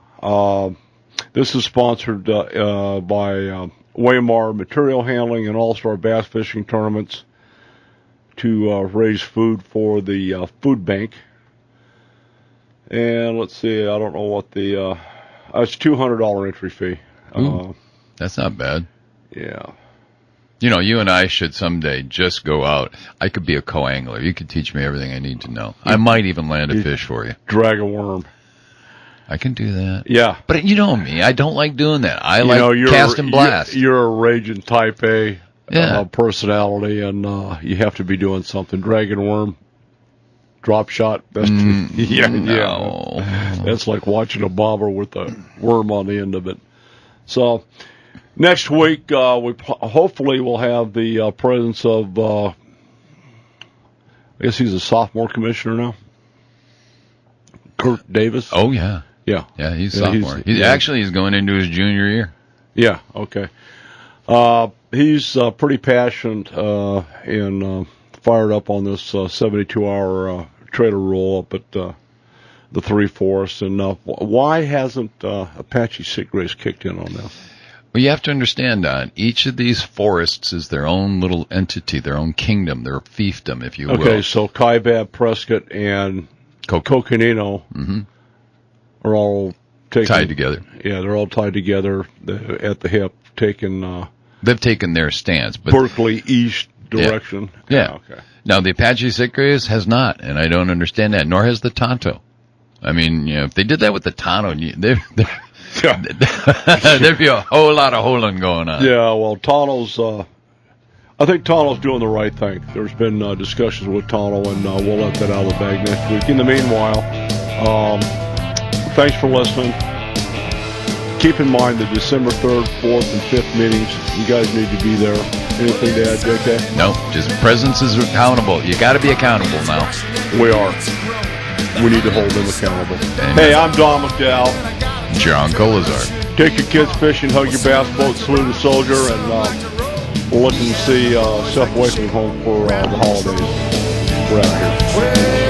This is sponsored by Waymar Material Handling and All-Star Bass Fishing Tournaments to raise food for the food bank. And let's see, I don't know what the... it's $200 entry fee. That's not bad. Yeah. You know, you and I should someday just go out. I could be a co-angler. You could teach me everything I need to know. I might even land a fish for you. Drag a worm. I can do that. Yeah. But you know me. I don't like doing that. I like cast and blast. You're a raging type A personality, and you have to be doing something. Dragon worm, drop shot. That's no. That's like watching a bobber with a worm on the end of it. So next week, we hopefully will have the presence of, I guess he's a sophomore commissioner now, Kurt Davis. Oh, yeah. Yeah. Yeah, he's sophomore. He's going into his junior year. Yeah, okay. He's pretty passionate and fired up on this 72-hour trailer roll up at the Three Forests. And why hasn't Apache Sick Race kicked in on this? Well, you have to understand, Don, each of these forests is their own little entity, their own kingdom, their fiefdom, if you will. Okay, so Kaibab, Prescott, and Coconino are all tied together. Yeah, they're all tied together at the hip, they've taken their stance. But Berkeley East direction. Yeah. Okay. Now, the Apache Sick Race has not, and I don't understand that, nor has the Tonto. I mean, if they did that with the Tonto, there'd be a whole lot of holing going on. Yeah, well, I think Tonto's doing the right thing. There's been discussions with Tonto, and we'll let that out of the bag next week. In the meanwhile, thanks for listening. Keep in mind the December 3rd, 4th, and 5th meetings. You guys need to be there. Anything to add, JK? No, just presence is accountable. You got to be accountable now. We are. We need to hold them accountable. Amen. Hey, I'm Don McDowell. John Colazar. Take your kids fishing, hug your bass boat, salute a soldier, and we're looking to see Seth Wakeman home for the holidays. We're out here.